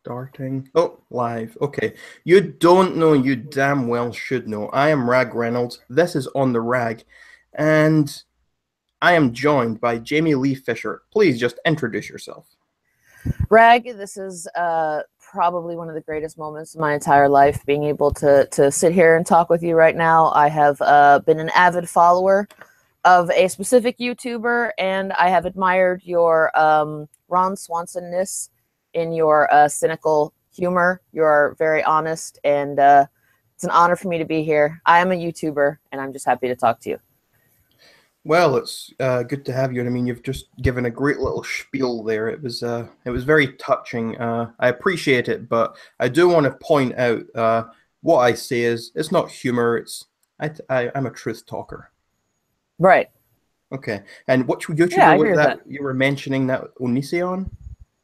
Starting. Oh, live. Okay. You don't know, you damn well should know. I am Rag Reynolds. This is On the Rag. And I am joined by Jamie Leigh Fischer. Please just introduce yourself. Rag, this is probably one of the greatest moments of my entire life, being able to sit here and talk with you right now. I have been an avid follower of a specific YouTuber, and I have admired your Ron Swanson-ness in your cynical humor. You're very honest, and it's an honor for me to be here. I am a YouTuber, and I'm just happy to talk to you. Well, it's good to have you. And I mean, you've just given a great little spiel there. It was very touching. I appreciate it, but I do want to point out what I say is it's not humor. I'm a truth talker. Right. Okay. And what YouTuber was that you were mentioning? That Oniisan?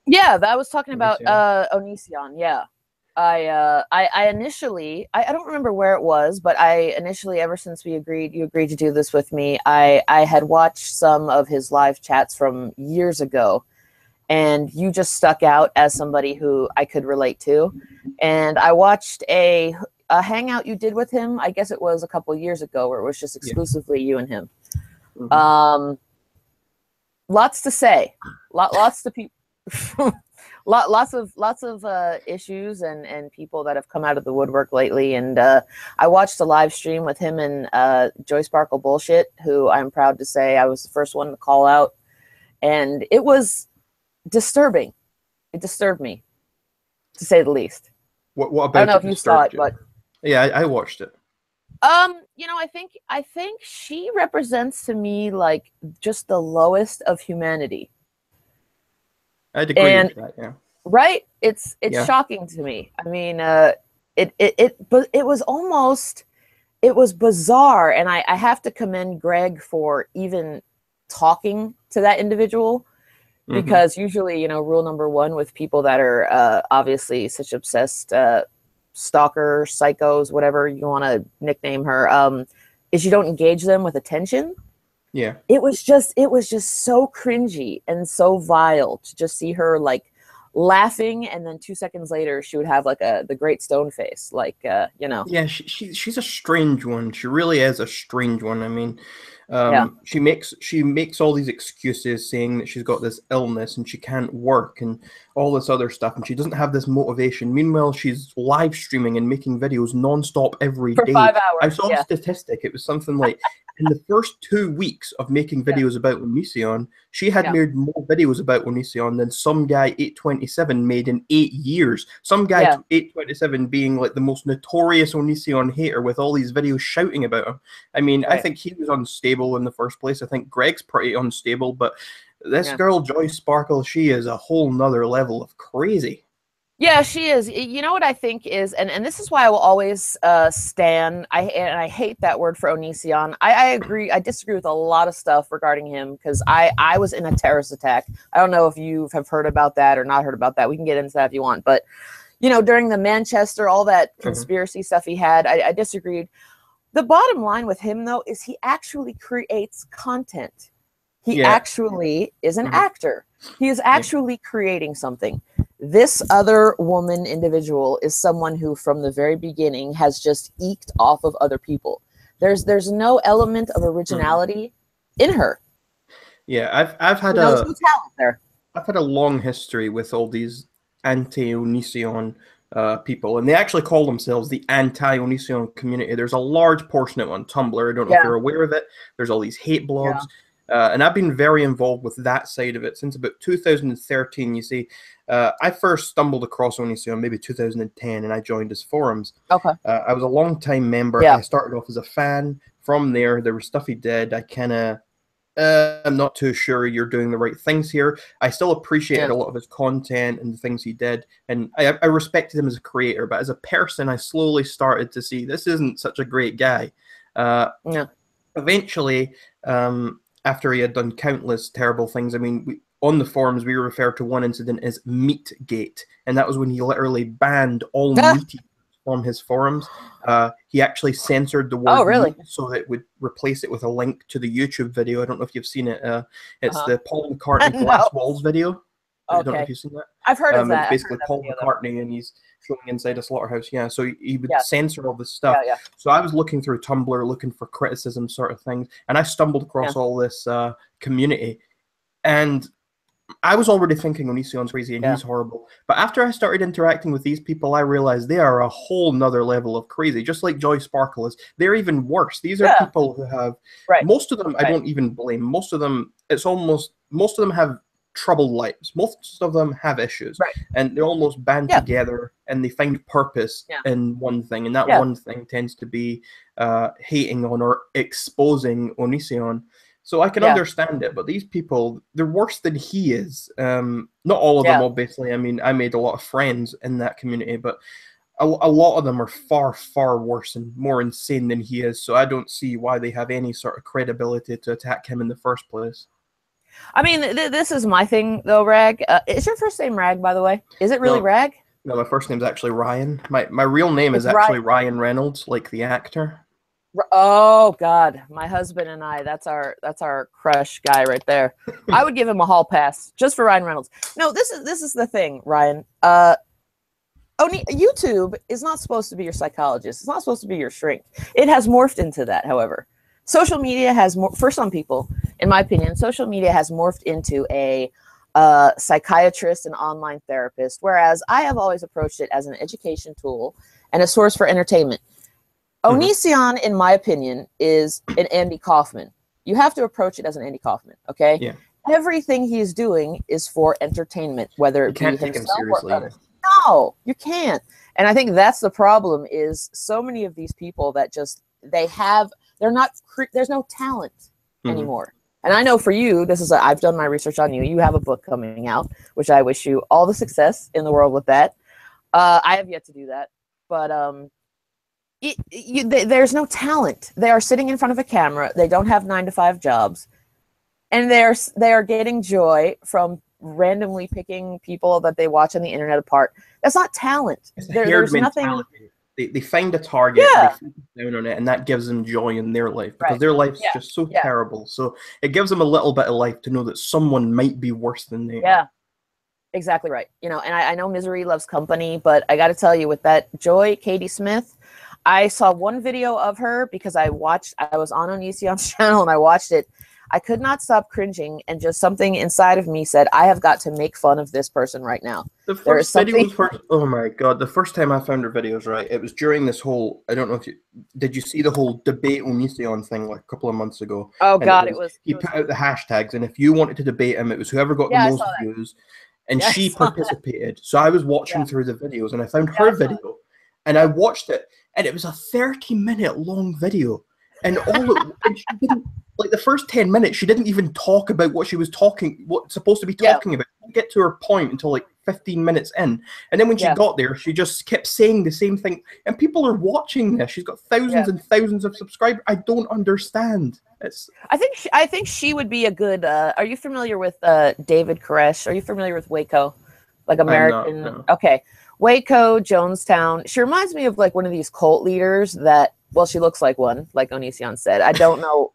Yeah, I was talking about Oniisan. Yeah. I initially, I don't remember where it was, but I initially, ever since you agreed to do this with me, I had watched some of his live chats from years ago, and you just stuck out as somebody who I could relate to. And I watched a hangout you did with him. I guess it was a couple of years ago, where it was just exclusively you and him. Mm-hmm. Lots to say, lots to people. Lots of issues and people that have come out of the woodwork lately. And I watched a live stream with him and Joy Sparkle Bullshit, who I'm proud to say I was the first one to call out. And it was disturbing. It disturbed me, to say the least. What about I don't know if you saw it, but yeah, I watched it. You know, I think she represents to me like just the lowest of humanity. I'd agree with that, yeah. Right? It's shocking to me. I mean, but it was bizarre, and I have to commend Greg for even talking to that individual, because usually, you know, rule number one with people that are obviously such obsessed stalker psychos, whatever you want to nickname her, is you don't engage them with attention. Yeah. It was just so cringy and so vile to just see her like laughing, and then 2 seconds later she would have like the great stone face, like you know. Yeah, she's a strange one. She really is a strange one. I mean, she makes all these excuses, saying that she's got this illness and she can't work and all this other stuff, and she doesn't have this motivation. Meanwhile, she's live streaming and making videos nonstop every day. For 5 hours. I saw a statistic. It was something like in the first 2 weeks of making videos about Oniisan, she had made more videos about Oniisan than some guy 827 made in 8 years. Some guy 827 being like the most notorious Oniisan hater with all these videos shouting about him. I mean, I think he was unstable in the first place. I think Greg's pretty unstable, but this girl, Joy Sparkle, she is a whole nother level of crazy. Yeah, she is. You know what I think is, and this is why I will always stand. I hate that word for Oniisan. I agree. I disagree with a lot of stuff regarding him, because I was in a terrorist attack. I don't know if you have heard about that or not heard about that. We can get into that if you want. But, you know, during the Manchester, all that conspiracy stuff he had, I disagreed. The bottom line with him, though, is he actually creates content. He actually is an actor. He is actually creating something. This other woman individual is someone who from the very beginning has just eked off of other people. There's no element of originality in her. Yeah, I've had no talent there. I've had a long history with all these anti-Oniisan people, and they actually call themselves the anti-Oniisan community. There's a large portion of it on Tumblr. I don't know if you're aware of it. There's all these hate blogs. And I've been very involved with that side of it since about 2013. You see, I first stumbled across Oniisan maybe 2010, and I joined his forums. Okay. I was a long-time member. I started off as a fan. From there was stuff he did. I kind of, I'm not too sure you're doing the right things here. I still appreciated a lot of his content and the things he did, and I respected him as a creator. But as a person, I slowly started to see this isn't such a great guy. Eventually, after he had done countless terrible things. I mean, on the forums, we refer to one incident as Meatgate, and that was when he literally banned all meat from his forums. He actually censored the word meat so that it would replace it with a link to the YouTube video. I don't know if you've seen it. It's the Paul McCartney Glass Walls video. I don't know if you've seen that. I've heard of that. It's basically Paul McCartney, and he's showing inside a slaughterhouse. Yeah, so he would censor all this stuff. So I was looking through Tumblr, looking for criticism sort of things, and I stumbled across all this community, and I was already thinking Oniisan's crazy and he's horrible. But after I started interacting with these people, I realized they are a whole nother level of crazy, just like Joy Sparkle is. They're even worse. These are people who have, most of them, I don't even blame. Most of them, most of them have troubled lives. Most of them have issues. And they almost band together and they find purpose in one thing. And that one thing tends to be hating on or exposing Oniisan. So I can understand it, but these people, they're worse than he is. Not all of them, obviously. I mean, I made a lot of friends in that community, but a lot of them are far, far worse and more insane than he is. So I don't see why they have any sort of credibility to attack him in the first place. I mean, this is my thing, though, Rag. Is your first name Rag, by the way? Is it really Rag? No, my first name's actually Ryan. My real name is actually Ryan Reynolds, like the actor. Oh God, my husband and I, that's our crush guy right there. I would give him a hall pass just for Ryan Reynolds. No, this is the thing, Ryan. YouTube is not supposed to be your psychologist. It's not supposed to be your shrink. It has morphed into that, however. Social media has for some people, in my opinion, social media has morphed into a psychiatrist and online therapist, whereas I have always approached it as an education tool and a source for entertainment. Oniisan, in my opinion, is an Andy Kaufman. You have to approach it as an Andy Kaufman, okay? Yeah. Everything he's doing is for entertainment, whether it be himself or others. No, you can't. And I think that's the problem is so many of these people that just, there's no talent anymore. And I know for you, I've done my research on you. You have a book coming out, which I wish you all the success in the world with that. I have yet to do that, but there's no talent. They are sitting in front of a camera. They don't have 9-to-5 jobs, and they are getting joy from randomly picking people that they watch on the internet apart. That's not talent. There's nothing. They find a target, they focus down on it, and that gives them joy in their life because their life's just so terrible. So it gives them a little bit of life to know that someone might be worse than they are. Exactly right. You know, and I know misery loves company, but I got to tell you, with that Joy Katie Smith, I saw one video of her because I was on Oniisan's channel and I watched it. I could not stop cringing, and just something inside of me said, I have got to make fun of this person right now. The first video was oh my God, the first time I found her videos, right, it was during this whole, I don't know if did you see the whole debate Oniisan thing like a couple of months ago? Oh God, he put out the hashtags, and if you wanted to debate him, it was whoever got the most views, and she participated. So I was watching through the videos, and I found her video, and I watched it, and it was a 30-minute long video. And she didn't, like the first 10 minutes, she didn't even talk about what she was supposed to be talking about. She didn't get to her point until like 15 minutes in. And then when she got there, she just kept saying the same thing. And people are watching this. She's got thousands and thousands of subscribers. I don't understand. I think she would be a good, are you familiar with David Koresh? Are you familiar with Waco? Like American? No. Okay. Waco, Jonestown. She reminds me of like one of these cult leaders that, well, she looks like one, like Oniisan said. I don't know.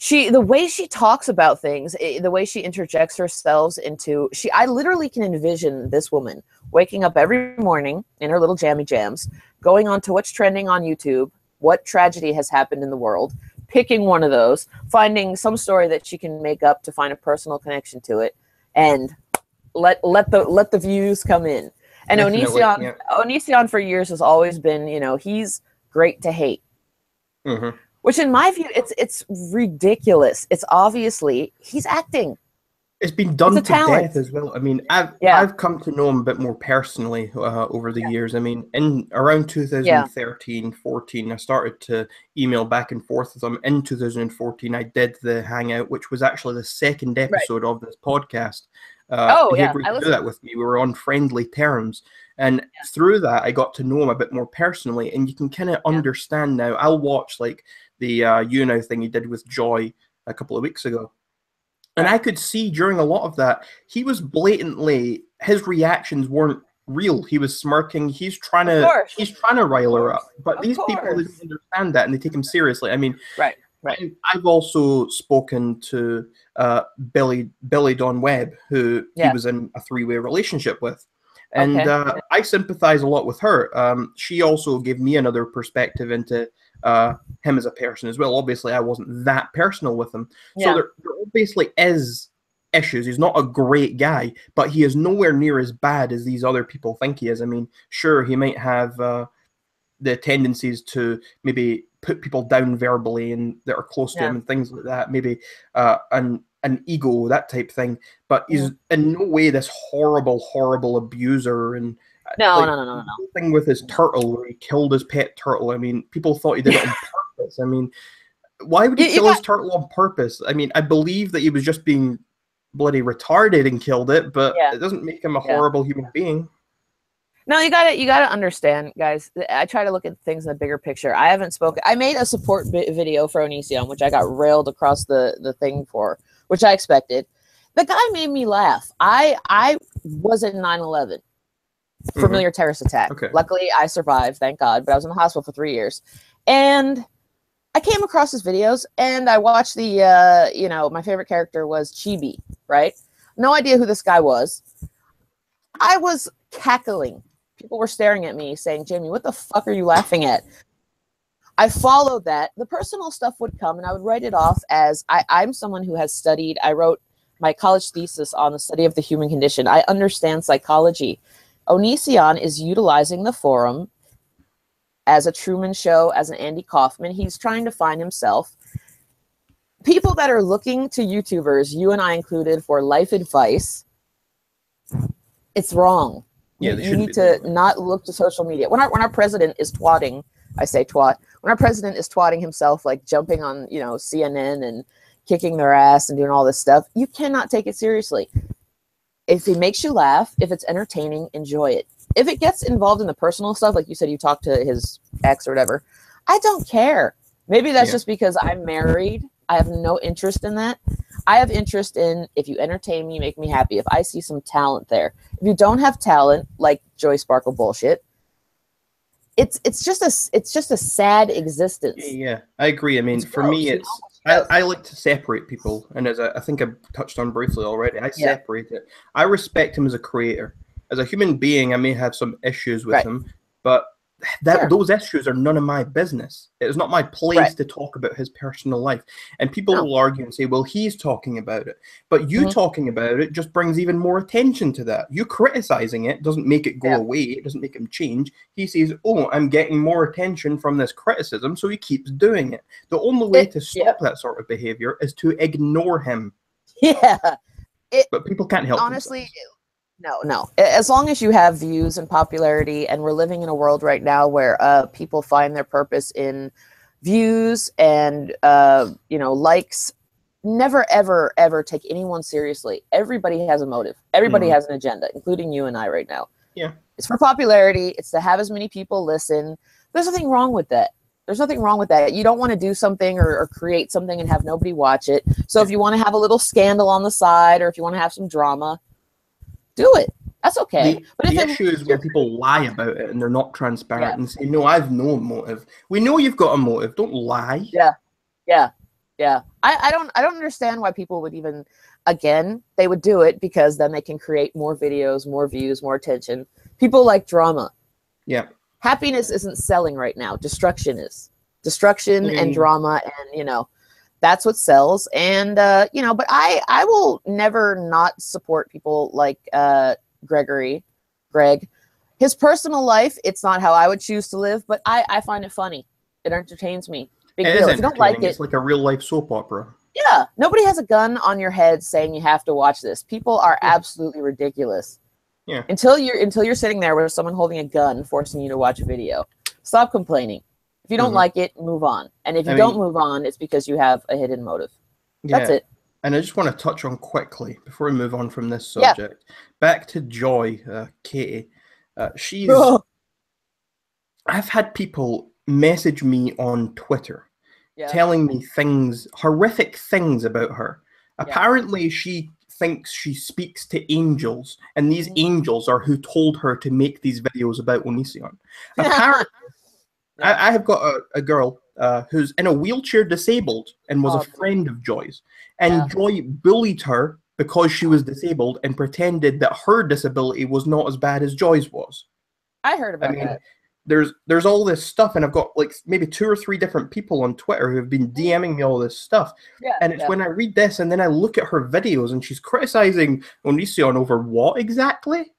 The way she talks about things, the way she interjects herself into, I literally can envision this woman waking up every morning in her little jammy jams, going on to what's trending on YouTube, what tragedy has happened in the world, picking one of those, finding some story that she can make up to find a personal connection to it, and let the views come in. And Oniisan for years has always been, he's great to hate, which in my view, it's ridiculous. It's obviously he's acting. It's been done to death as well. I mean, I've come to know him a bit more personally over the years. I mean, in around 2013, 14, I started to email back and forth with him. In 2014, I did the Hangout, which was actually the second episode of this podcast. He agreed to do that with me. We were on friendly terms. And through that, I got to know him a bit more personally. And you can kind of understand now. I'll watch like the YouNow thing he did with Joy a couple of weeks ago. And I could see during a lot of that, he was blatantly, his reactions weren't real. He was smirking. He's trying to rile her up. But these people, they don't understand that, and they take him seriously. I mean, Right. I've also spoken to Billy Dawn Webb, who he was in a 3-way relationship with. And I sympathize a lot with her. She also gave me another perspective into him as a person as well. Obviously, I wasn't that personal with him. So there obviously is issues. He's not a great guy, but he is nowhere near as bad as these other people think he is. I mean, sure, he might have the tendencies to maybe put people down verbally and that are close to him and things like that. Maybe an ego, that type thing. But he's in no way this horrible abuser. And no. The thing with his turtle, where he killed his pet turtle. I mean, people thought he did it on purpose. I mean, why would he kill his turtle on purpose? I mean, I believe that he was just being bloody retarded and killed it, but it doesn't make him a horrible human being. No, you gotta understand, guys. I try to look at things in the bigger picture. I haven't spoken. I made a support video for Oniisan, which I got railed across the thing for, which I expected. The guy made me laugh. I was in 9/11, familiar terrorist attack. Luckily, I survived, thank God. But I was in the hospital for 3 years, and I came across his videos, and I watched the. My favorite character was Chibi. Right? No idea who this guy was. I was cackling. People were staring at me saying, Jamie, what the fuck are you laughing at? I followed that. The personal stuff would come, and I would write it off as I'm someone who has studied. I wrote my college thesis on the study of the human condition. I understand psychology. Oniisan is utilizing the forum as a Truman Show, as an Andy Kaufman. He's trying to find himself. People that are looking to YouTubers, you and I included, for life advice, it's wrong. You need to not look to social media. When our president is twatting, I say twat, when our president is twatting himself, like jumping on, CNN and kicking their ass and doing all this stuff, you cannot take it seriously. If he makes you laugh, if it's entertaining, enjoy it. If it gets involved in the personal stuff, like you said, you talked to his ex or whatever, I don't care. Maybe that's just because I'm married. I have no interest in that. I have interest in, if you entertain me, make me happy. If I see some talent there. If you don't have talent, like Joy Sparkle bullshit, it's just a sad existence. Yeah, I agree. I mean, for me, I like to separate people, and as I think I've touched on briefly already, I separate it. I respect him as a creator. As a human being, I may have some issues with him, but those issues are none of my business. It is not my place to talk about his personal life. And people will argue and say, well, he's talking about it. But you talking about it just brings even more attention to that. You criticizing it doesn't make it go away. It doesn't make him change. He says, oh, I'm getting more attention from this criticism, so he keeps doing it. The only way to stop that sort of behavior is to ignore him. But people can't help honestly themselves. No. As long as you have views and popularity, and we're living in a world right now where people find their purpose in views and likes. Never, ever, ever take anyone seriously. Everybody has a motive. Everybody has an agenda, including you and I right now. Yeah. It's for popularity. It's to have as many people listen. There's nothing wrong with that. There's nothing wrong with that. You don't want to do something or create something and have nobody watch it. So if you want to have a little scandal on the side, or if you want to have some drama, do it. That's okay. But the issue is when people lie about it and they're not transparent and say, no, I've no motive. We know you've got a motive. Don't lie. Yeah. I don't understand why people would even, again, they would do it because then they can create more videos, more views, more attention. People like drama. Yeah. Happiness isn't selling right now. Destruction is. Destruction and drama, and that's what sells. And but I will never not support people like Greg. His personal life, it's not how I would choose to live, but I find it funny. It entertains me. Big deal. If you don't like it, it's like a real life soap opera. Yeah. Nobody has a gun on your head saying you have to watch this. People are absolutely ridiculous. Yeah. Until you're sitting there with someone holding a gun forcing you to watch a video. Stop complaining. If you don't like it, move on. And if you don't move on, it's because you have a hidden motive. That's it. And I just want to touch on quickly, before we move on from this subject, back to Joy, Katie. I've had people message me on Twitter telling me horrific things about her. Apparently, she thinks she speaks to angels, and these angels are who told her to make these videos about Oniisan. Apparently, I have got a girl who's in a wheelchair disabled and was a friend of Joy's. And Joy bullied her because she was disabled and pretended that her disability was not as bad as Joy's was. I heard about that. There's all this stuff, and I've got like maybe 2 or 3 different people on Twitter who have been DMing me all this stuff. And it's when I read this and then I look at her videos and she's criticizing Oniisan over what exactly?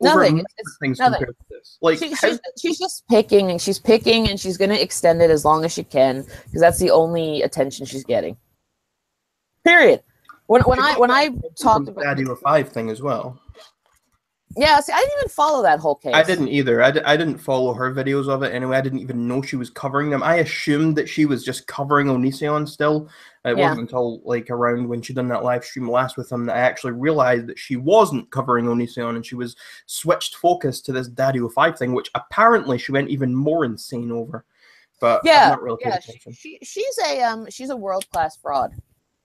Nothing. Things nothing. Compared to this. Like she's just picking and she's going to extend it as long as she can because that's the only attention she's getting. Period. When I talked about Daddy with 5 thing as well. Yeah, see, I didn't even follow that whole case. I didn't either. I didn't follow her videos of it anyway. I didn't even know she was covering them. I assumed that she was just covering Oniisan still. It wasn't until like around when she done that live stream last with him that I actually realized that she wasn't covering Oniisan and she was switched focus to this Daddy with 5 thing, which apparently she went even more insane over. But I'm not really paying attention. She's a world-class fraud.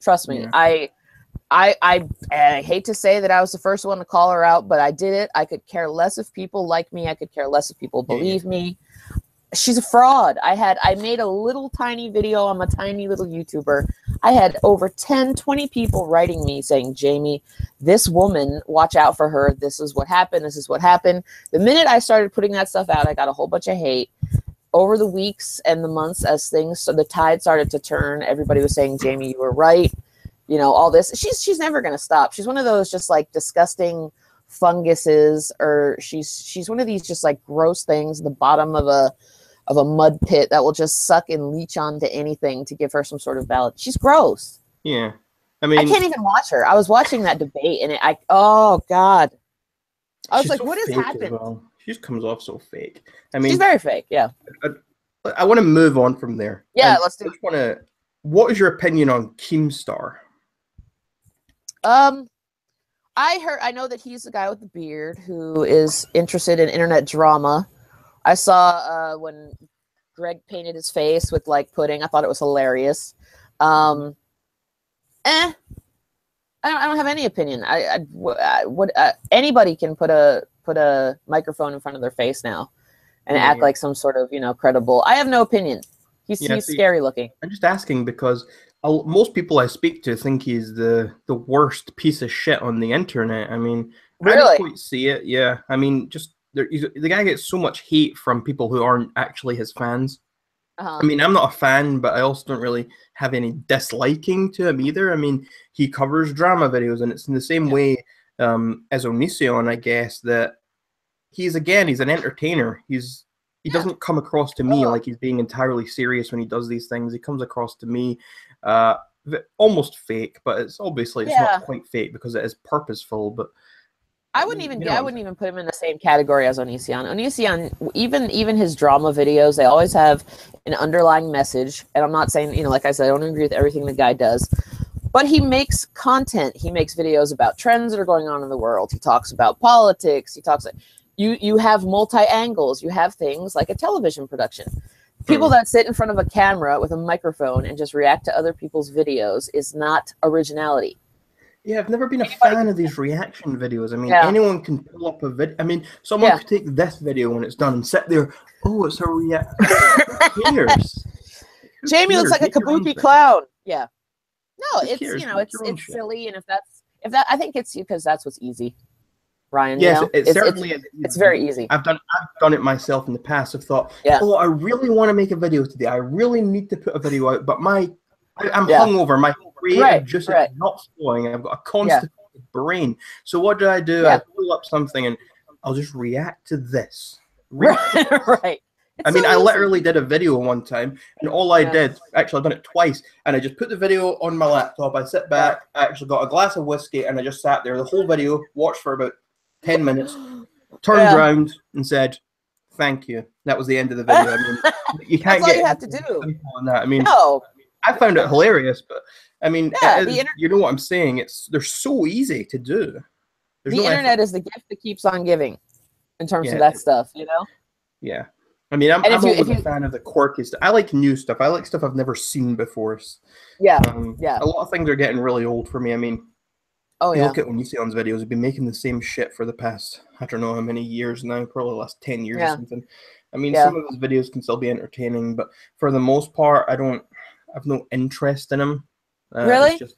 Trust me. Yeah. I hate to say that I was the first one to call her out, but I did it. I could care less if people like me. I could care less if people believe me. She's a fraud. I made a little tiny video. I'm a tiny little YouTuber. I had over 10, 20 people writing me saying, Jamie, this woman, watch out for her. This is what happened. This is what happened. The minute I started putting that stuff out, I got a whole bunch of hate. Over the weeks and the months as the tide started to turn, everybody was saying, Jamie, you were right. You know, all this. She's never going to stop. She's one of those just like disgusting funguses, or she's one of these just like gross things at the bottom of a mud pit that will just suck and leech onto anything to give her some sort of balance. She's gross. Yeah. I mean, I can't even watch her. I was watching that debate and oh God. I was like, what has happened? Well. She just comes off so fake. I mean, she's very fake. Yeah. I want to move on from there. Yeah, let's do it. What is your opinion on Keemstar? I know that he's the guy with the beard who is interested in internet drama. I saw when Greg painted his face with like pudding. I thought it was hilarious. I don't have any opinion. Anybody can put a microphone in front of their face now and act like some sort of credible. I have no opinion. He's scary looking. I'm just asking because most people I speak to think he's the worst piece of shit on the internet. I mean, really? I don't quite see it. Yeah, I mean, just the guy gets so much hate from people who aren't actually his fans. I mean, I'm not a fan, but I also don't really have any disliking to him either. I mean, he covers drama videos, and it's in the same way as Oniisan, I guess, that he's an entertainer. He doesn't come across to me like he's being entirely serious when he does these things. He comes across to me almost fake, but it's obviously it's not quite fake because it is purposeful. But I wouldn't even put him in the same category as Oniisan. Oniisan, even his drama videos, they always have an underlying message. And I'm not saying, like I said, I don't agree with everything the guy does. But he makes content. He makes videos about trends that are going on in the world. He talks about politics. He talks. You have multi-angles. You have things like a television production. People that sit in front of a camera with a microphone and just react to other people's videos is not originality. Yeah, I've never been a fan of these reaction videos. I mean, anyone can pull up a video. I mean, someone could take this video when it's done and sit there. Oh, it's a reaction. Who cares? Jamie looks like a kabuki clown. Yeah. No, it's silly, and if that I think it's because that's what's easy. Ryan, yes, it's very easy. I've done it myself in the past. I've thought, oh, I really want to make a video today. I really need to put a video out, but I'm hungover. My creative juice is not flowing. I've got a constipated brain. So what do? I pull up something and I'll just react to this. Right. I mean, I literally did a video one time, and all I did, actually, I've done it twice, and I just put the video on my laptop. I sit back, I actually got a glass of whiskey, and I just sat there the whole video, watched for about 10 minutes, turned around and said, "Thank you." That was the end of the video. I mean, you can't That's all you have to do. On that. I mean, I found it hilarious, but I mean, you know what I'm saying? They're so easy to do. The internet is the gift that keeps on giving, in terms of that stuff. Yeah. I mean, I'm always a fan of the quirky stuff. I like new stuff. I like stuff I've never seen before. A lot of things are getting really old for me. I mean, Oh, You yeah. look at Oniisan's videos, he's been making the same shit for the past, I don't know how many years now, probably the last 10 years or something. I mean, some of his videos can still be entertaining, but for the most part, I've no interest in him. Really? It's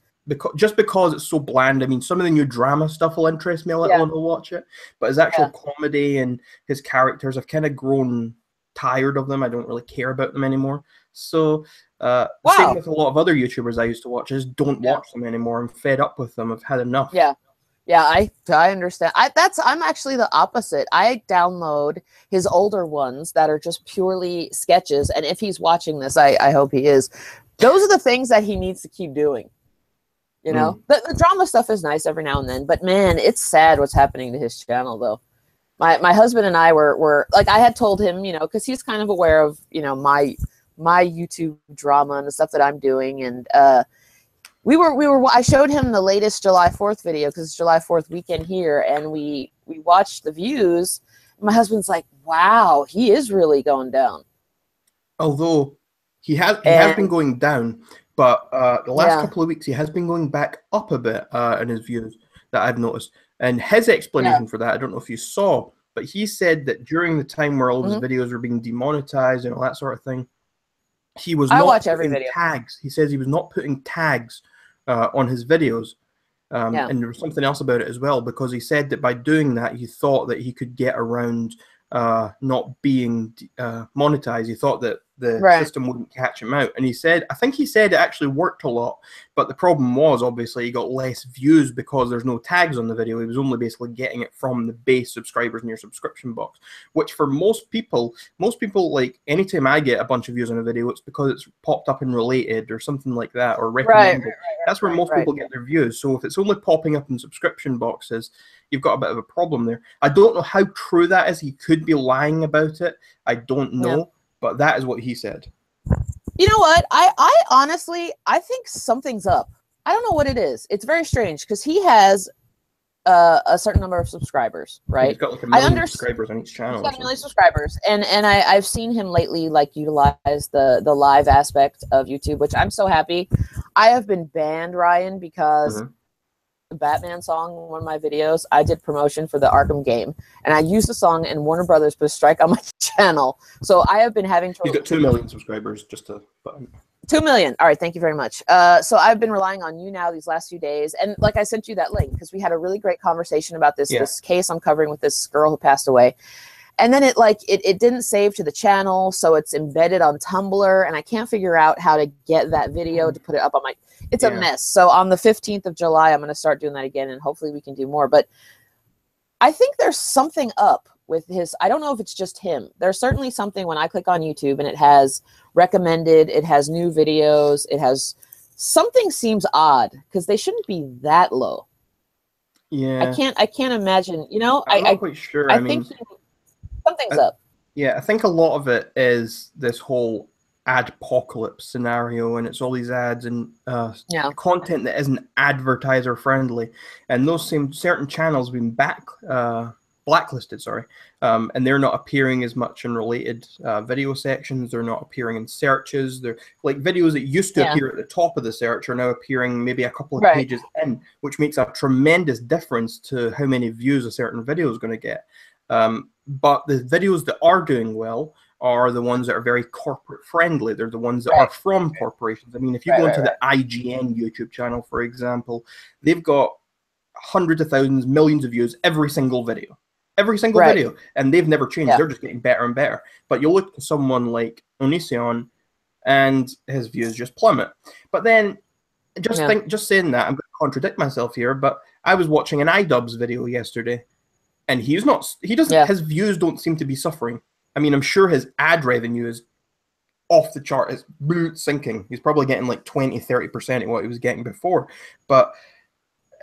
just because it's so bland. I mean, some of the new drama stuff will interest me a little and I'll watch it, but his actual comedy and his characters, I've kind of grown tired of them. I don't really care about them anymore. So same with a lot of other YouTubers I used to watch. I just don't watch them anymore. I'm fed up with them. I've had enough. Yeah, I understand. I'm actually the opposite. I download his older ones that are just purely sketches, and if he's watching this, I hope he is. Those are the things that he needs to keep doing. You know, the drama stuff is nice every now and then, but man, it's sad what's happening to his channel though. My husband and I were like, I had told him, you know, because he's kind of aware of, you know, my YouTube drama and the stuff that I'm doing, and I showed him the latest July 4th video because it's July 4th weekend here, and we watched the views. My husband's like, wow, he is really going down. Although he has been going down, but the last couple of weeks he has been going back up a bit in his views that I've noticed. And his explanation for that, I don't know if you saw, but he said that during the time where all of his videos were being demonetized and all that sort of thing, he was not putting tags. He says he was not putting tags on his videos. And there was something else about it as well, because he said that by doing that, he thought that he could get around not being monetized. He thought that the system wouldn't catch him out. And I think he said it actually worked a lot, but the problem was obviously he got less views because there's no tags on the video. He was only basically getting it from the base subscribers in your subscription box, which for most people, like anytime I get a bunch of views on a video, it's because it's popped up in related or something like that, or recommended. That's where most people get their views. So if it's only popping up in subscription boxes, you've got a bit of a problem there. I don't know how true that is. He could be lying about it. I don't know, but that is what he said. You know what? I honestly, I think something's up. I don't know what it is. It's very strange because he has a certain number of subscribers, right? He's got like 1 million subscribers on each channel. He's got 1 million subscribers, and I've seen him lately like utilize the live aspect of YouTube, which I'm so happy. I have been banned, Ryan, because the Batman song in one of my videos, I did promotion for the Arkham game, and I used the song, and Warner Brothers put a strike on my channel. So I have been having to. He's got 2 million subscribers, just to. 2 million. All right, thank you very much. So I've been relying on you now these last few days, and like I sent you that link because we had a really great conversation about this case I'm covering with this girl who passed away. And then it didn't save to the channel, so it's embedded on Tumblr, and I can't figure out how to get that video to put it up on my. It's a mess. So on the 15th of July, I'm going to start doing that again, and hopefully we can do more. But I think there's something up with his. I don't know if it's just him. There's certainly something when I click on YouTube and it has recommended, it has new videos, it has something seems odd because they shouldn't be that low. Yeah, I can't imagine. You know, I'm not quite sure. I think something's up. Yeah, I think a lot of it is this whole adpocalypse scenario, and it's all these ads and content that isn't advertiser friendly, and those same certain channels have been blacklisted, and they're not appearing as much in related video sections. They're not appearing in searches. They're like videos that used to appear at the top of the search are now appearing maybe a couple of pages in, which makes a tremendous difference to how many views a certain video is going to get. But the videos that are doing well are the ones that are very corporate friendly. They're the ones that are from corporations. I mean, if you go into the IGN YouTube channel, for example, they've got hundreds of thousands, millions of views every single video. Every single video. And they've never changed. They're just getting better and better. But you'll look at someone like Oniisan and his views just plummet. But then, just saying that, I'm going to contradict myself here, but I was watching an iDubbbz video yesterday, and his views don't seem to be suffering. I mean, I'm sure his ad revenue is off the chart. It's sinking. He's probably getting like 20-30% of what he was getting before. But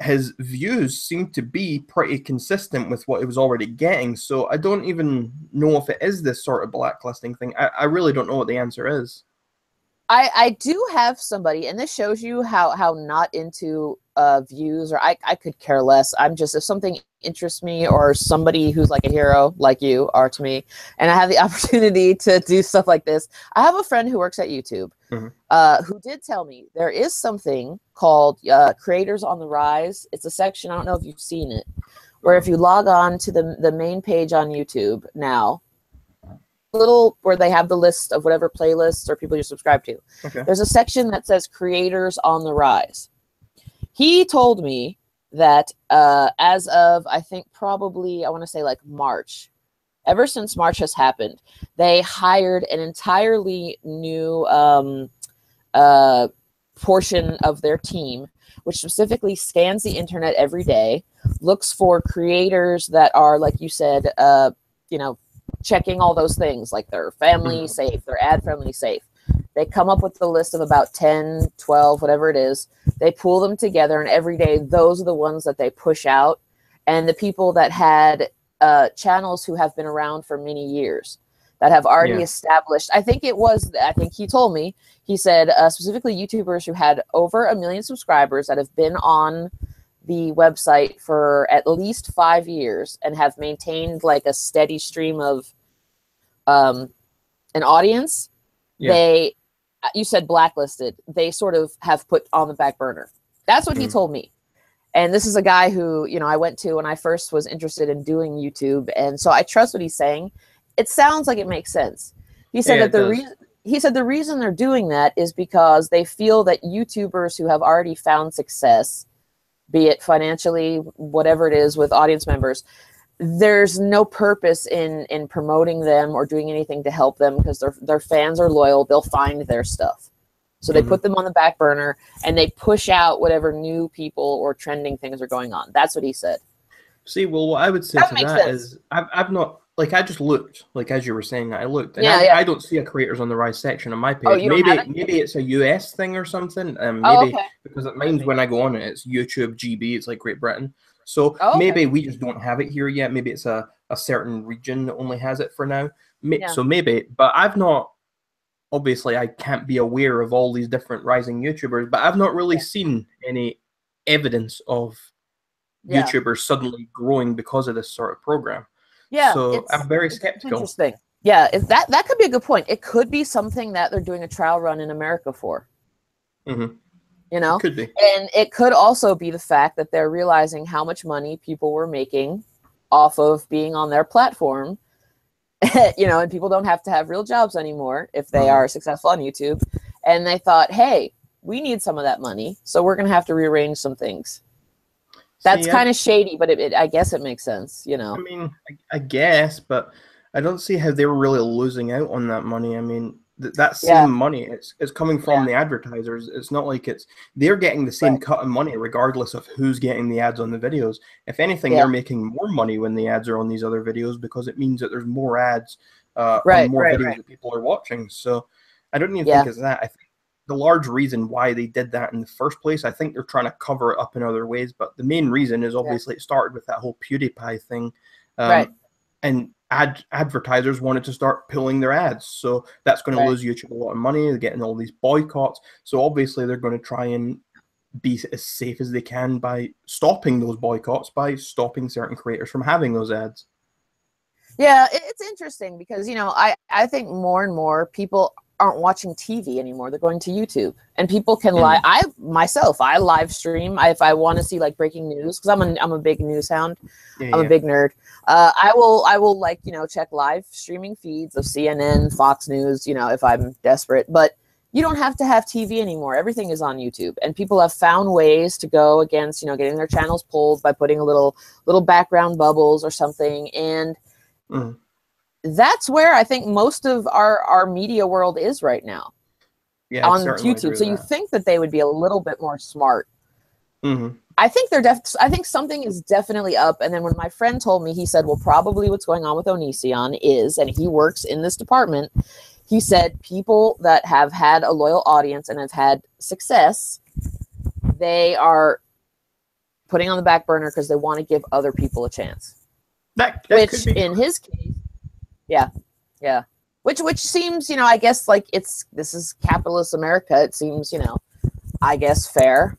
his views seem to be pretty consistent with what he was already getting. So I don't even know if it is this sort of blacklisting thing. I really don't know what the answer is. I do have somebody, and this shows you how not into views, or I could care less. I'm just, if something interests me, or somebody who's like a hero like you are to me, and I have the opportunity to do stuff like this. I have a friend who works at YouTube who did tell me there is something called Creators on the Rise. It's a section, I don't know if you've seen it, where if you log on to the main page on YouTube now, little where they have the list of whatever playlists or people you subscribe to. There's a section that says Creators on the Rise. He told me that as of, I think probably, I want to say like March, ever since March has happened, they hired an entirely new portion of their team, which specifically scans the internet every day, looks for creators that are, like you said, you know, checking all those things, like they're family safe, they're ad friendly safe. They come up with the list of about 10, 12, whatever it is. They pull them together, and every day those are the ones that they push out. And the people that had channels who have been around for many years, that have already established, I think he told me, he said specifically YouTubers who had over 1 million subscribers that have been on the website for at least 5 years and have maintained like a steady stream of an audience. They, you said blacklisted, they sort of have put on the back burner. That's what he told me. And this is a guy who, you know, I went to when I first was interested in doing YouTube, and so I trust what he's saying. It sounds like it makes sense. He said that the reason they're doing that is because they feel that YouTubers who have already found success, be it financially, whatever it is with audience members, there's no purpose in promoting them or doing anything to help them, because their fans are loyal. They'll find their stuff. So they put them on the back burner and they push out whatever new people or trending things are going on. That's what he said. See, well, what I would say to that is I've not, like, I just looked, like, as you were saying, I looked, and I don't see a Creators on the Rise section on my page. Maybe it's a US thing or something. Because it means when I go on it, it's YouTube GB, it's like Great Britain. So maybe we just don't have it here yet. Maybe it's a certain region that only has it for now. So maybe, but I've not, obviously I can't be aware of all these different rising YouTubers, but I've not really seen any evidence of YouTubers suddenly growing because of this sort of program. So I'm very skeptical. Interesting. Yeah, that could be a good point. It could be something that they're doing a trial run in America for. You know, could be. And it could also be the fact that they're realizing how much money people were making off of being on their platform. You know, and people don't have to have real jobs anymore if they are successful on YouTube. And they thought, hey, we need some of that money, so we're going to have to rearrange some things. That's kind of shady, but I guess it makes sense, you know. I mean, I guess, but I don't see how they were really losing out on that money. I mean, that same money, it's coming from the advertisers. It's not like they're getting the same cut of money regardless of who's getting the ads on the videos. If anything, they're making more money when the ads are on these other videos, because it means that there's more ads on more videos that people are watching. So I don't even think it's that. I think the large reason why they did that in the first place, I think they're trying to cover it up in other ways, but the main reason is obviously it started with that whole PewDiePie thing. And advertisers wanted to start pulling their ads, so that's going to lose YouTube a lot of money. They're getting all these boycotts, so obviously they're going to try and be as safe as they can by stopping those boycotts, by stopping certain creators from having those ads. Yeah, it's interesting because, you know, I think more and more people aren't watching TV anymore. They're going to YouTube, and people can I live stream if I want to see like breaking news, because I'm a big news hound. I'm a big nerd. I will like, you know, check live streaming feeds of CNN, Fox News, you know, if I'm desperate. But you don't have to have TV anymore. Everything is on YouTube, and people have found ways to go against, you know, getting their channels pulled by putting a little background bubbles or something. And that's where I think most of our media world is right now, on YouTube. So you think that they would be a little bit more smart. I think I think something is definitely up. And then when my friend told me, he said, well, probably what's going on with Oniisan is, and he works in this department, he said people that have had a loyal audience and have had success, they are putting on the back burner because they want to give other people a chance. Which in his case, which seems, you know, I guess like this is capitalist America. It seems, you know, I guess fair.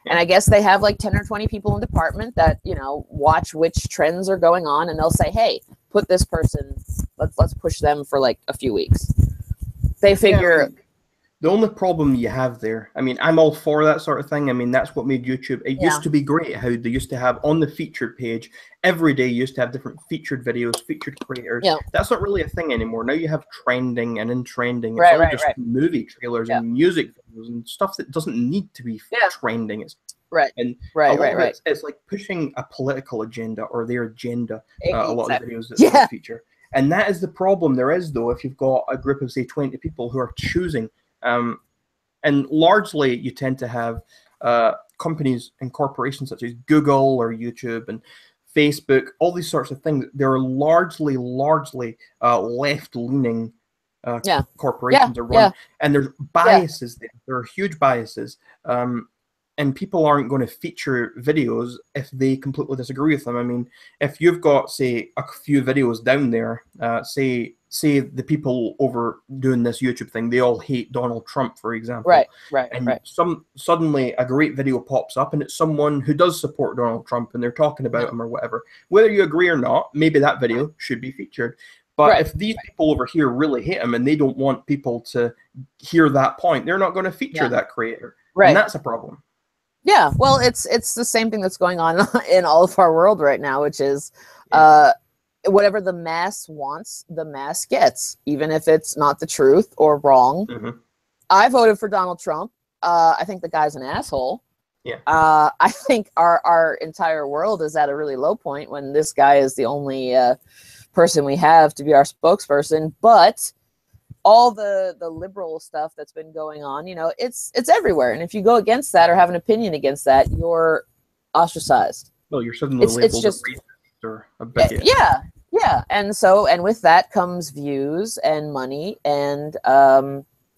And I guess they have like 10 or 20 people in department that, you know, watch which trends are going on, and they'll say, hey, put this person, let's push them for like a few weeks. They figure... Yeah, the only problem you have there, I mean, I'm all for that sort of thing. I mean, that's what made YouTube. It used to be great how they used to have on the featured page every day. You used to have different featured videos, featured creators. Yeah. That's not really a thing anymore. Now you have trending and in trending. It's all just movie trailers and music videos and stuff that doesn't need to be trending. It's and it's like pushing a political agenda or their agenda. A lot of the videos that they feature, and that is the problem there is, though. If you've got a group of say 20 people who are choosing. And largely you tend to have companies and corporations such as Google or YouTube and Facebook, all these sorts of things. They're largely left-leaning corporations are run, and there's biases there. There are huge biases, and people aren't going to feature videos if they completely disagree with them. I mean, if you've got, say, a few videos down there, say the people over doing this YouTube thing, they all hate Donald Trump, for example. And suddenly a great video pops up, and it's someone who does support Donald Trump, and they're talking about him or whatever. Whether you agree or not, maybe that video should be featured. But if these people over here really hate him and they don't want people to hear that point, they're not going to feature that creator. And that's a problem. Yeah, well, it's the same thing that's going on in all of our world right now, which is whatever the mass wants, the mass gets, even if it's not the truth or wrong. I voted for Donald Trump. I think the guy's an asshole. I think our entire world is at a really low point when this guy is the only person we have to be our spokesperson. But all the liberal stuff that's been going on, you know, it's everywhere. And if you go against that or have an opinion against that, you're ostracized. Well, you're suddenly labeled a racist or a bigot. Yeah. And with that comes views and money and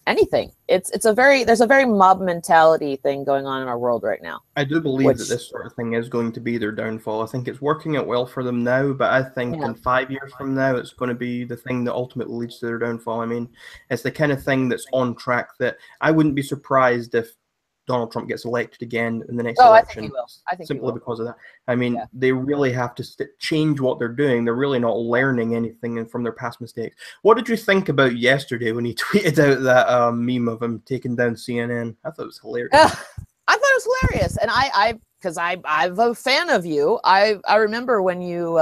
anything. There's a very mob mentality thing going on in our world right now. I do believe that this sort of thing is going to be their downfall. I think it's working out well for them now, but I think in 5 years from now, it's going to be the thing that ultimately leads to their downfall. I mean, it's the kind of thing that's on track that I wouldn't be surprised if Donald Trump gets elected again in the next election. I think he will. I think simply because of that. I mean, they really have to change what they're doing. They're really not learning anything from their past mistakes. What did you think about yesterday when he tweeted out that meme of him taking down CNN? I thought it was hilarious. I thought it was hilarious, and because I'm a fan of you. I remember when you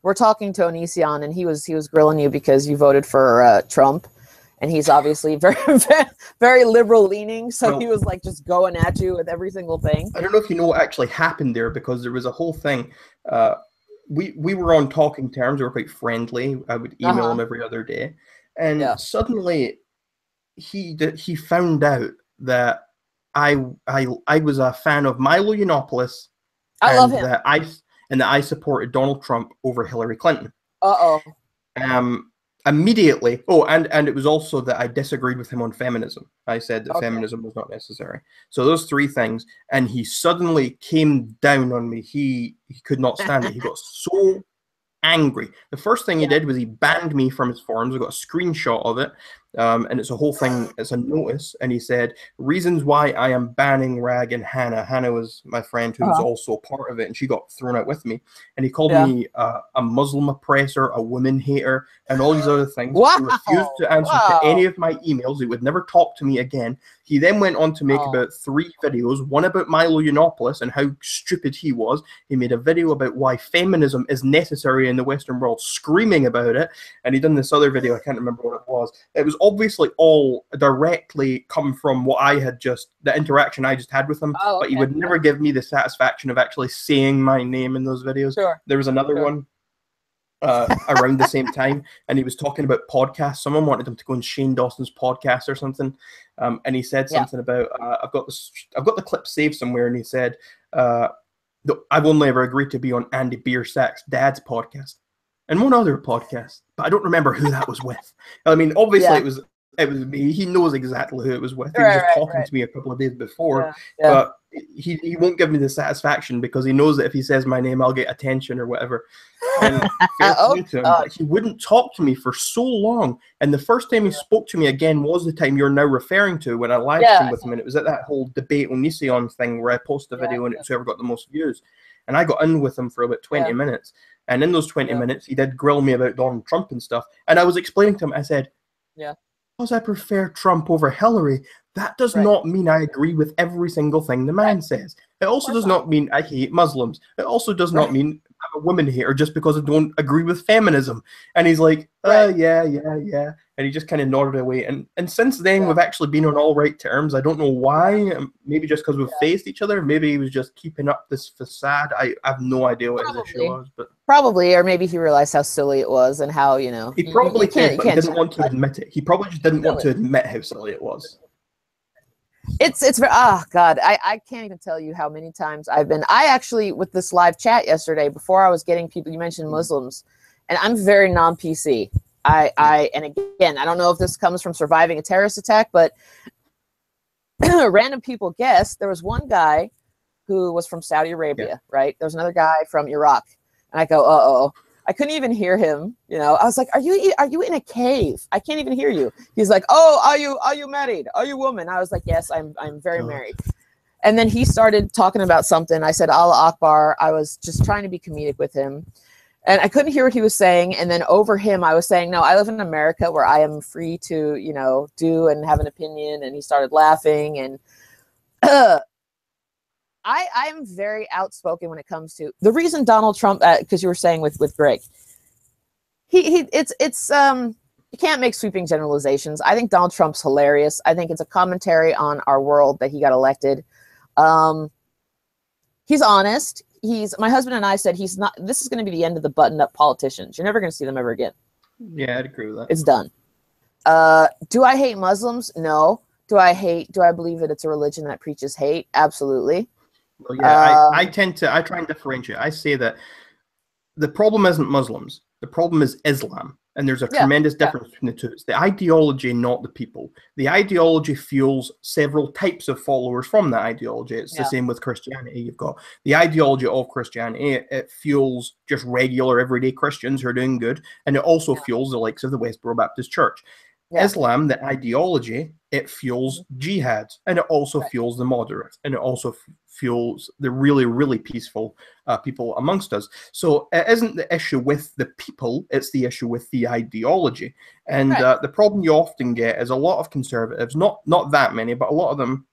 were talking to Oniisan, and he was grilling you because you voted for Trump. And he's obviously very, very liberal leaning. So he was like just going at you with every single thing. I don't know if you know what actually happened there, because there was a whole thing. We were on talking terms. We were quite friendly. I would email him every other day. And suddenly he found out that I was a fan of Milo Yiannopoulos. I love him. That I supported Donald Trump over Hillary Clinton. Immediately. And it was also that I disagreed with him on feminism. I said that feminism was not necessary. So those three things, and he suddenly came down on me. He could not stand it. He got so angry. The first thing he did was he banned me from his forums. I got a screenshot of it, and it's a whole thing. It's a notice, and he said reasons why I am banning Rag and Hannah. Hannah was my friend who was also part of it, and she got thrown out with me. And he called me a Muslim oppressor, a woman hater, and all these other things. He refused to answer to any of my emails. He would never talk to me again. He then went on to make about 3 videos, one about Milo Yiannopoulos and how stupid he was. He made a video about why feminism is necessary in the Western world, screaming about it. And he done this other video, I can't remember what it was. It was obviously all directly come from what I had the interaction I just had with him. But he would never give me the satisfaction of actually saying my name in those videos. There was another one around the same time, and he was talking about podcasts. Someone wanted him to go on Shane Dawson's podcast or something, and he said something about I've got the clip saved somewhere, and he said I've only ever agreed to be on Andy Biersack's dad's podcast and one other podcast, but I don't remember who that was with. I mean, obviously it was it was me. He knows exactly who it was with. He was just talking to me a couple of days before, but he won't give me the satisfaction because he knows that if he says my name, I'll get attention or whatever. And fair play to him, but he wouldn't talk to me for so long. And the first time he spoke to me again was the time you're now referring to when I live streamed with him, and it was at that whole debate Oniisan thing where I posted a video and it's whoever got the most views. And I got in with him for about 20 minutes. And in those 20 minutes, he did grill me about Donald Trump and stuff. And I was explaining to him, I said, because I prefer Trump over Hillary, that does not mean I agree with every single thing the man says. It also does not mean I hate Muslims. It also does not mean I'm a woman hater just because I don't agree with feminism. And he's like, yeah. And he just kind of nodded away. And since then, we've actually been on all right terms. I don't know why. Maybe just because we've faced each other. Maybe he was just keeping up this facade. I have no idea what his issue was. But probably, or maybe he realized how silly it was and how, you know. He probably did, but he didn't want to admit it. He probably just didn't want to admit how silly it was. It's very, oh God, I can't even tell you how many times I actually, with this live chat yesterday, before I was getting people, you mentioned Muslims, and I'm very non-PC. And again, I don't know if this comes from surviving a terrorist attack, but random people guessed there was one guy who was from Saudi Arabia, right? There was another guy from Iraq, and I go, uh-oh. I couldn't even hear him. You know, I was like, are you in a cave? I can't even hear you. He's like, oh, are you married? Are you a woman? I was like, yes, I'm very married. And then he started talking about something. I said, Allah Akbar. I was just trying to be comedic with him. And I couldn't hear what he was saying. And then over him, I was saying, no, I live in America where I am free to, you know, do and have an opinion. And he started laughing. And I'm very outspoken when it comes to the reason Donald Trump, because you were saying with Greg, you can't make sweeping generalizations. I think Donald Trump's hilarious. I think it's a commentary on our world that he got elected. He's honest. My husband and I said this is going to be the end of the buttoned-up politicians. You're never going to see them ever again. Yeah, I'd agree with that. It's done. Do I hate Muslims? No. Do I believe that it's a religion that preaches hate? Absolutely. Well, yeah, I try and differentiate. I say that the problem isn't Muslims. The problem is Islam. And there's a tremendous difference between the two. It's the ideology, not the people. The ideology fuels several types of followers from that ideology. It's the same with Christianity. You've got the ideology of Christianity. It fuels just regular, everyday Christians who are doing good. And it also fuels the likes of the Westboro Baptist Church. Islam, the ideology, it fuels jihad, and it also fuels the moderate, and it also fuels the really, really peaceful people amongst us. So it isn't the issue with the people, it's the issue with the ideology. And the problem you often get is a lot of conservatives, not that many, but a lot of them,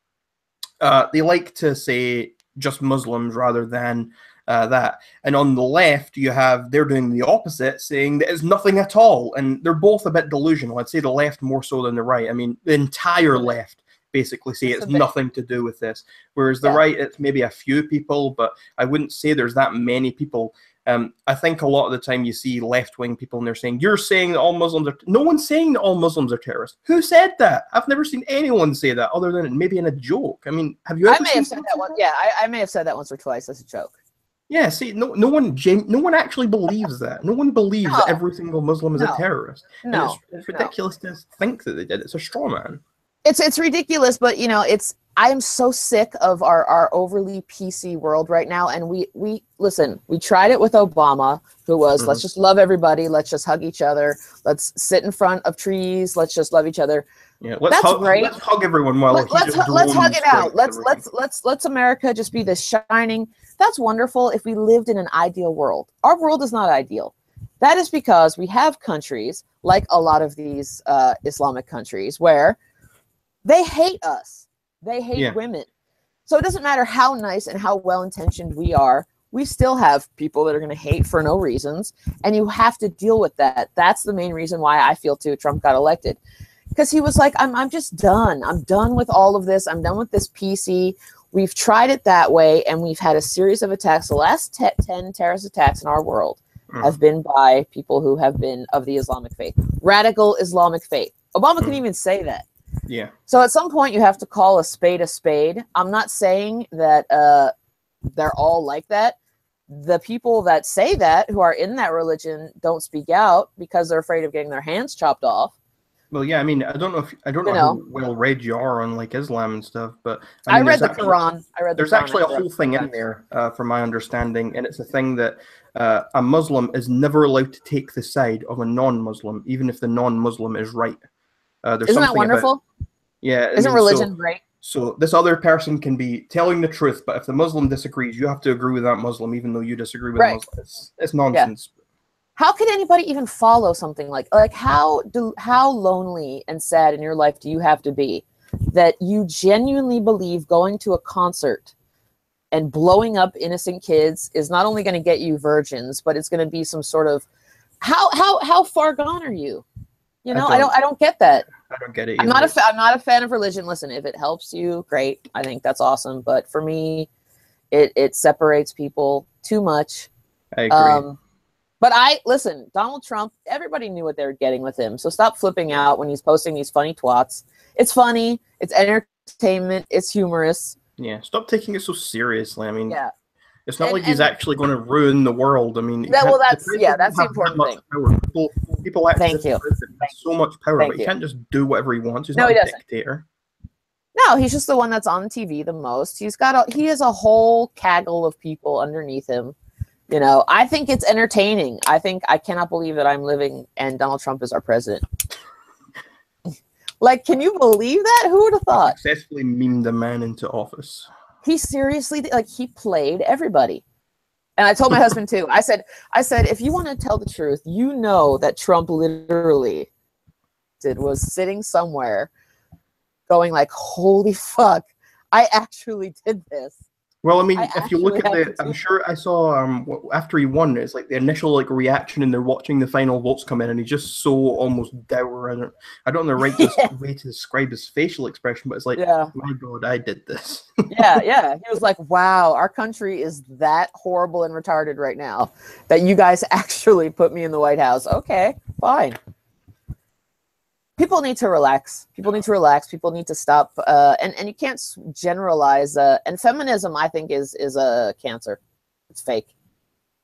they like to say just Muslims rather than that. And on the left, they're doing the opposite, saying that it's nothing at all. And they're both a bit delusional. I'd say the left more so than the right. I mean, the entire left basically say it's nothing to do with this. Whereas the right, it's maybe a few people, but I wouldn't say there's that many people. I think a lot of the time you see left-wing people and they're saying, you're saying that all Muslims are... No one's saying that all Muslims are terrorists. Who said that? I've never seen anyone say that other than maybe in a joke. I mean, have you ever I may have said that one. Yeah, I may have said that once or twice as a joke. Yeah, see, no one actually believes that. No one believes that every single Muslim is a terrorist. No, it's ridiculous to think that they did. It's a straw man. It's ridiculous, but you know, I am so sick of our overly PC world right now. And we listen, we tried it with Obama, who was let's just love everybody, let's just hug each other, let's sit in front of trees, let's just love each other. Yeah, let's hug everyone while let's hug it out. Let's America just be this shining. That's wonderful if we lived in an ideal world. Our world is not ideal. That is because we have countries like a lot of these Islamic countries where they hate us. They hate women. So it doesn't matter how nice and how well-intentioned we are. We still have people that are going to hate for no reasons. And you have to deal with that. That's the main reason why I feel too Trump got elected. Because he was like, I'm just done. I'm done with all of this. I'm done with this PC. We've tried it that way, and we've had a series of attacks. The last 10 terrorist attacks in our world have been by people who have been of the Islamic faith. Radical Islamic faith. Obama couldn't even say that. Yeah. So at some point, you have to call a spade a spade. I'm not saying that they're all like that. The people that say that, who are in that religion, don't speak out because they're afraid of getting their hands chopped off. Well, yeah, I mean, I don't know how well read you are on like Islam and stuff, but I mean, read the Quran. There's actually a whole thing in there, from my understanding, and it's a thing that a Muslim is never allowed to take the side of a non-Muslim, even if the non-Muslim is right. There's Isn't that wonderful? Isn't religion great? So this other person can be telling the truth, but if the Muslim disagrees, you have to agree with that Muslim, even though you disagree with the Muslim. It's nonsense. Yeah. How can anybody even follow something like how lonely and sad in your life do you have to be that you genuinely believe going to a concert and blowing up innocent kids is not only going to get you virgins, but it's going to be some sort of how far gone are you? You know, I don't get that. I don't get it either. I'm not a fan of religion. Listen, if it helps you, great. I think that's awesome. But for me, it separates people too much. I agree. But listen, Donald Trump, everybody knew what they were getting with him. So stop flipping out when he's posting these funny twats. It's funny. It's entertainment. It's humorous. Yeah. Stop taking it so seriously. I mean, yeah. It's not like he's actually going to ruin the world. I mean, that's the important thing. People actually Thank you. have so much power, but he can't just do whatever he wants. He's not a dictator. No, he's just the one that's on TV the most. He has a whole caggle of people underneath him. You know, I think it's entertaining. I cannot believe that I'm living and Donald Trump is our president. Like, can you believe that? Who would have thought? Successfully memed a man into office. He seriously, he played everybody. And I told my husband too. I said, if you want to tell the truth, you know that Trump literally was sitting somewhere going like, holy fuck, I actually did this. Well, I mean, if you look at I'm sure I saw after he won, it's like the initial reaction, and they're watching the final votes come in, and he's just so almost dour. I don't know the way to describe his facial expression, but it's like, my God, I did this. yeah. He was like, wow, our country is that horrible and retarded right now that you guys actually put me in the White House. Okay, fine. People need to relax. People need to stop. And you can't generalize. And feminism, I think, is a cancer. It's fake.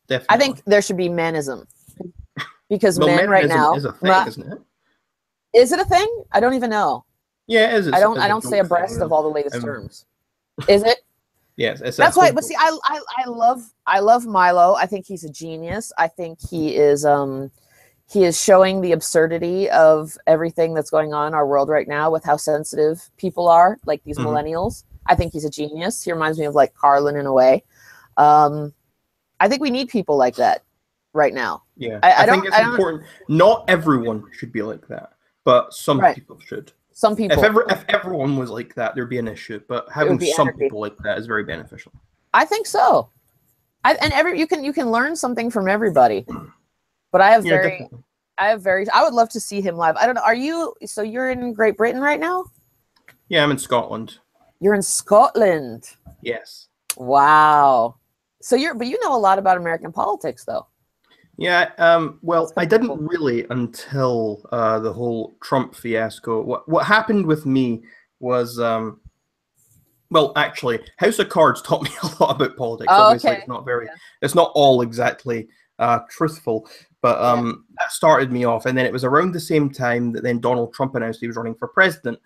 Definitely. I think there should be manism. Because men right now is a thing, isn't it? Is it a thing? I don't even know. Yeah, it is. I don't stay abreast of all the latest terms. Is it? Yes. That's why. But see, I love Milo. I think he's a genius. I think he is showing the absurdity of everything that's going on in our world right now with how sensitive people are, like these millennials. I think he's a genius. He reminds me of like Carlin in a way. I think we need people like that right now. Yeah, I think it's important. Not everyone should be like that, but some people should. Some people. If everyone was like that, there'd be an issue. But having some people like that is very beneficial. I think so. You can learn something from everybody. But I would love to see him live. I don't know. So you're in Great Britain right now? Yeah, I'm in Scotland. You're in Scotland? Yes. Wow. So but you know a lot about American politics though. Yeah, well, I didn't really until the whole Trump fiasco. What happened with me was well, actually, House of Cards taught me a lot about politics. Obviously, it's not all exactly truthful. But that started me off, and then it was around the same time that then Donald Trump announced he was running for president.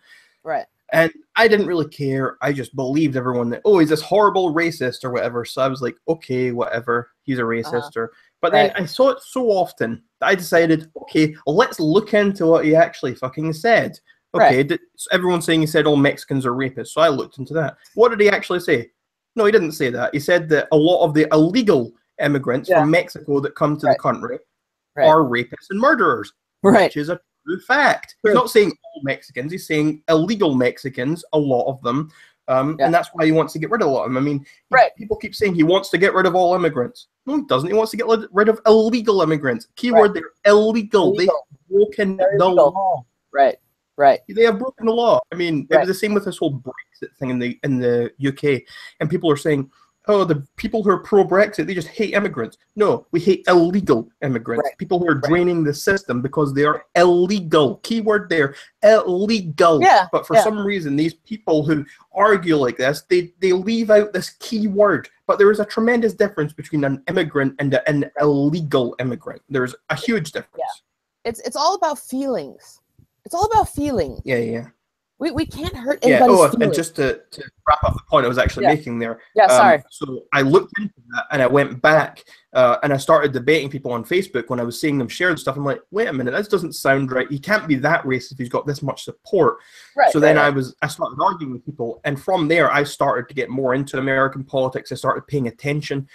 Right. And I didn't really care. I just believed everyone that, he's this horrible racist or whatever. So I was like, okay, whatever. He's a racist. But then I saw it so often that I decided, okay, let's look into what he actually fucking said. Okay, everyone's saying he said all Mexicans are rapists. So I looked into that. What did he actually say? No, he didn't say that. He said that a lot of the illegal immigrants from Mexico that come to the country are rapists and murderers, which is a true fact. He's not saying all Mexicans, he's saying illegal Mexicans, a lot of them, and that's why he wants to get rid of a lot of them. I mean, people keep saying he wants to get rid of all immigrants. No, he doesn't. He wants to get rid of illegal immigrants. Keyword there, illegal. They have broken the law. Right. They have broken the law. I mean, it was the same with this whole Brexit thing in the UK, and people are saying, the people who are pro-Brexit, they just hate immigrants. No, we hate illegal immigrants. People who are draining the system because they are illegal. Keyword there, illegal. But for some reason, these people who argue like this, they leave out this key word. But there is a tremendous difference between an immigrant and an illegal immigrant. There's a huge difference. It's all about feelings. It's all about feeling. Yeah. We can't hurt anybody's feelings. And just to wrap up the point I was actually making there. Yeah, sorry. So I looked into that and I went back and I started debating people on Facebook when I was seeing them share stuff. I'm like, wait a minute, this doesn't sound right. He can't be that racist if he's got this much support. Right. So then I started arguing with people, and from there I started to get more into American politics. I started paying attention.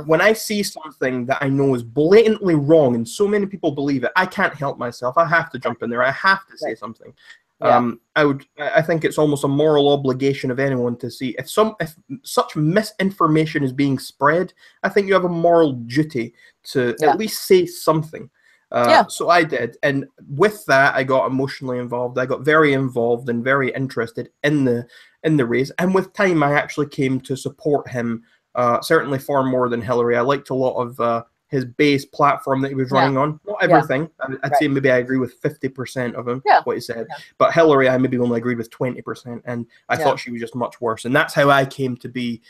When I see something that I know is blatantly wrong and so many people believe it, I can't help myself. I have to jump in there. I have to say something. I think it's almost a moral obligation of anyone to see if such misinformation is being spread. I think you have a moral duty to at least say something. So I did, and with that, I got emotionally involved. I got very involved and very interested in the race. And with time, I actually came to support him. Certainly far more than Hillary. I liked a lot of his base platform that he was running on. Not everything. I'd say maybe I agree with 50% of him, what he said. But Hillary, I maybe only agreed with 20%. And I thought she was just much worse. And that's how I came to be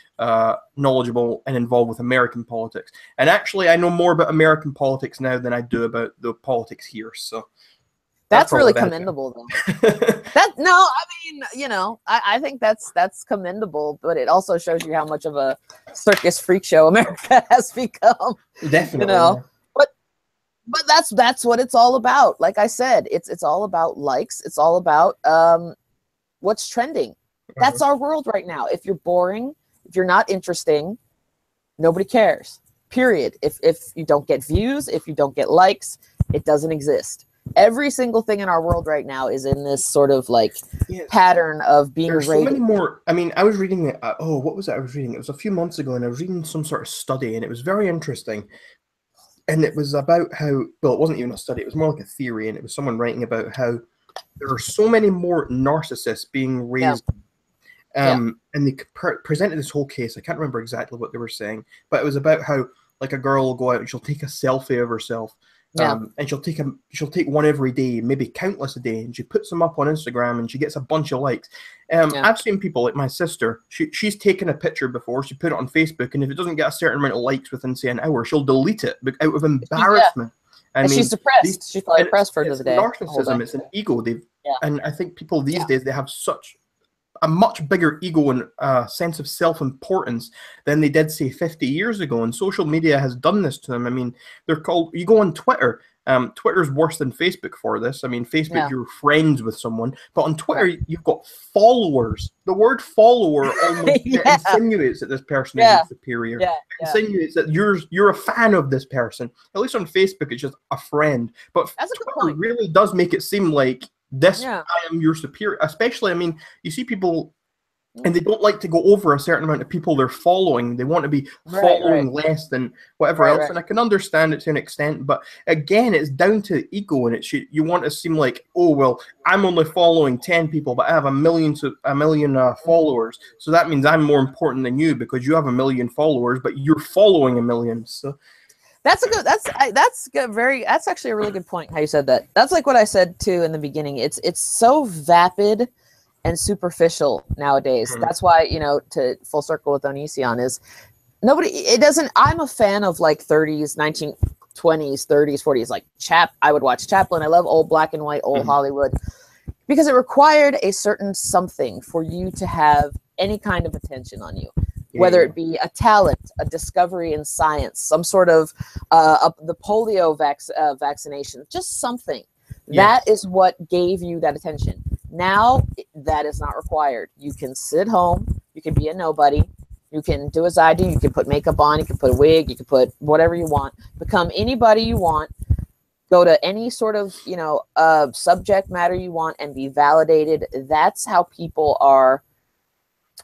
knowledgeable and involved with American politics. And actually, I know more about American politics now than I do about the politics here. So that's really commendable, though. I think that's commendable, but it also shows you how much of a circus freak show America has become. Definitely. But that's what it's all about. Like I said, it's all about likes. It's all about what's trending. That's our world right now. If you're boring, if you're not interesting, nobody cares. Period. If you don't get views, if you don't get likes, it doesn't exist. Every single thing in our world right now is in this sort of pattern of being rated. So many more. I mean, I was reading what was it I was reading? It was a few months ago, and I was reading some sort of study, and it was very interesting. And it was about how, well, it wasn't even a study, it was more like a theory, and it was someone writing about how there are so many more narcissists being raised. And they presented this whole case. I can't remember exactly what they were saying, but it was about how, like, a girl will go out and she'll take a selfie of herself. And she'll take one every day, maybe countless a day, and she puts them up on Instagram and she gets a bunch of likes. I've seen people like my sister. She's taken a picture before, she put it on Facebook, and if it doesn't get a certain amount of likes within, say, an hour, she'll delete it out of embarrassment. I mean, she's depressed. She's probably depressed for the day. Narcissism. It's an ego. And I think people these days, they have such a much bigger ego and sense of self-importance than they did, say, 50 years ago. And social media has done this to them. I mean, you go on Twitter. Twitter's worse than Facebook for this. I mean, Facebook, you're friends with someone. But on Twitter, you've got followers. The word follower almost insinuates that this person is superior. Insinuates that you're a fan of this person. At least on Facebook, it's just a friend. But that's a good Twitter point. really does make it seem like I am your superior. Especially, I mean, you see people, and they don't like to go over a certain amount of people they're following. They want to be following less than whatever else. And I can understand it to an extent, but again, it's down to ego, and you want to seem like, oh, well, I'm only following 10 people, but I have a million followers. So that means I'm more important than you because you have a million followers, but you're following a million. So that's actually a really good point how you said that. That's like what I said too in the beginning. It's so vapid and superficial nowadays. That's why, to full circle with Oniisan is I'm a fan of like 30s, 1920s, 30s, 40s, like I would watch Chaplin. I love old black and white, old Hollywood, because it required a certain something for you to have any kind of attention on you. Whether it be a talent, a discovery in science, some sort of the polio vaccination, just something. That is what gave you that attention. Now, that is not required. You can sit home. You can be a nobody. You can do as I do. You can put makeup on. You can put a wig. You can put whatever you want. Become anybody you want. Go to any sort of, subject matter you want and be validated. That's how people are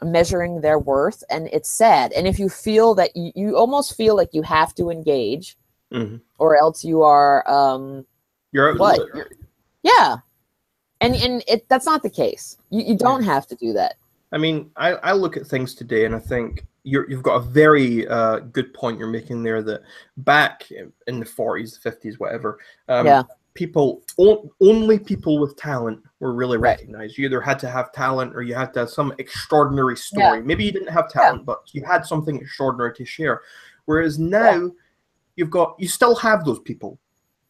measuring their worth, and it's sad. And if you feel that you almost feel like you have to engage, or else you are you're out. And that's not the case. You don't have to do that. I mean, I look at things today, and I think you've got a very good point you're making there, that back in the 40s, 50s, whatever, only people with talent were really recognized. You either had to have talent or you had to have some extraordinary story. Maybe you didn't have talent, but you had something extraordinary to share. Whereas now you still have those people.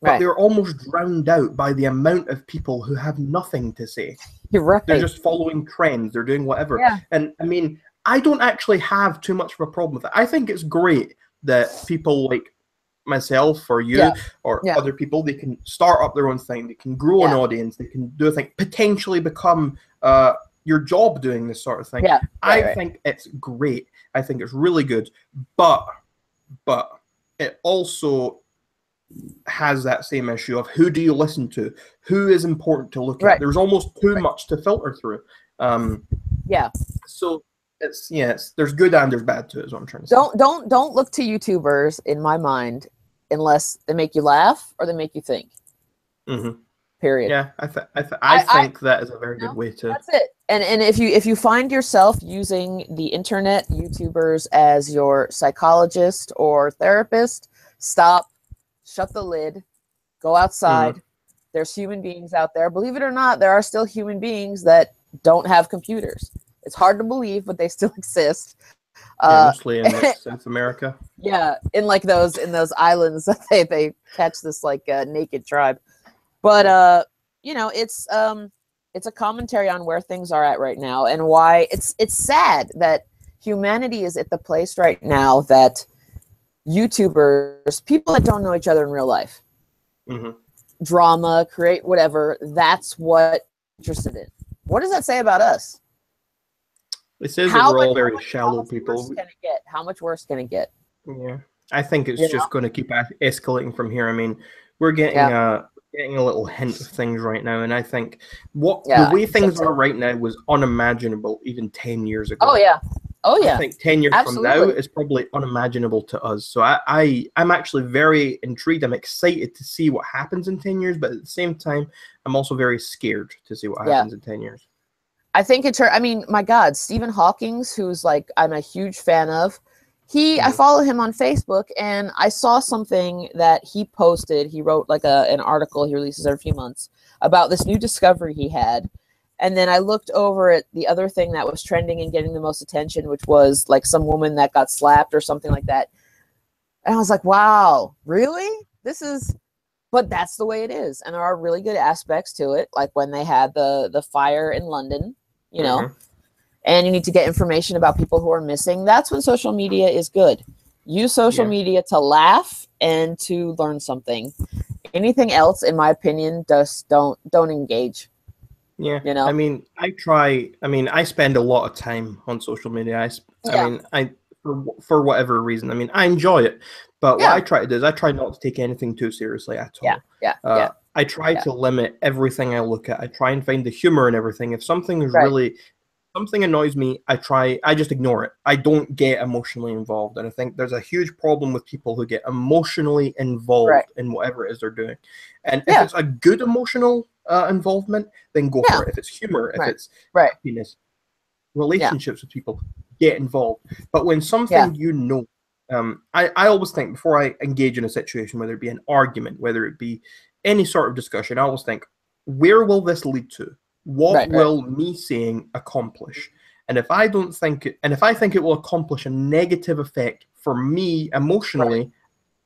but they're almost drowned out by the amount of people who have nothing to say. You're right. They're just following trends. They're doing whatever. Yeah. And I mean, I don't actually have too much of a problem with it. I think it's great that people like myself or you or other people, they can start up their own thing. They can grow an audience. They can do a thing, potentially become your job doing this sort of thing. Yeah. I think it's great. I think it's really good. But it also has that same issue of who do you listen to? Who is important to look at? There's almost too much to filter through. So it's there's good and there's bad to it, is what I'm trying to say. Don't look to YouTubers, in my mind, unless they make you laugh or they make you think. Period. Yeah, I think that is a very good way to. That's it. And if you find yourself using the internet, YouTubers as your psychologist or therapist, stop, shut the lid, go outside. There's human beings out there. Believe it or not, there are still human beings that don't have computers. It's hard to believe, but they still exist. Mostly in South America. Yeah, in those islands that they catch this naked tribe. But it's a commentary on where things are at right now and why it's sad that humanity is at the place right now that YouTubers, people that don't know each other in real life, drama, create whatever, that's what they're interested in. What does that say about us? It says that we're all very shallow people. How much worse can it get? Yeah, I think it's just going to keep escalating from here. I mean, we're getting a little hint of things right now, and I think the way things are right now was unimaginable even 10 years ago. Oh yeah. I think 10 years from now is probably unimaginable to us. So I'm actually very intrigued. I'm excited to see what happens in 10 years, but at the same time, I'm also very scared to see what happens in 10 years. I think I mean, my God, Stephen Hawking's, who's I'm a huge fan of, I follow him on Facebook, and I saw something that he posted. He wrote an article he releases every few months about this new discovery he had. And then I looked over at the other thing that was trending and getting the most attention, which was some woman that got slapped or something like that. And I was like, wow, really? But that's the way it is. And there are really good aspects to it. Like when they had the fire in London, you know, and you need to get information about people who are missing. That's when social media is good. Use social media to laugh and to learn something. Anything else, in my opinion, just don't engage. Yeah, I mean, I spend a lot of time on social media. For whatever reason, I mean, I enjoy it, but what I try to do is I try not to take anything too seriously at all. I try to limit everything I look at. I try and find the humor in everything. If something is something annoys me, I just ignore it. I don't get emotionally involved, and I think there's a huge problem with people who get emotionally involved in whatever it is they're doing. And if it's a good emotional involvement, then go for it. If it's humor, if it's happiness, relationships with people, get involved. But when something I always think before I engage in a situation, whether it be an argument, whether it be any sort of discussion, I always think, where will this lead to? What will me saying accomplish? And if I don't think it, and if I think it will accomplish a negative effect for me emotionally,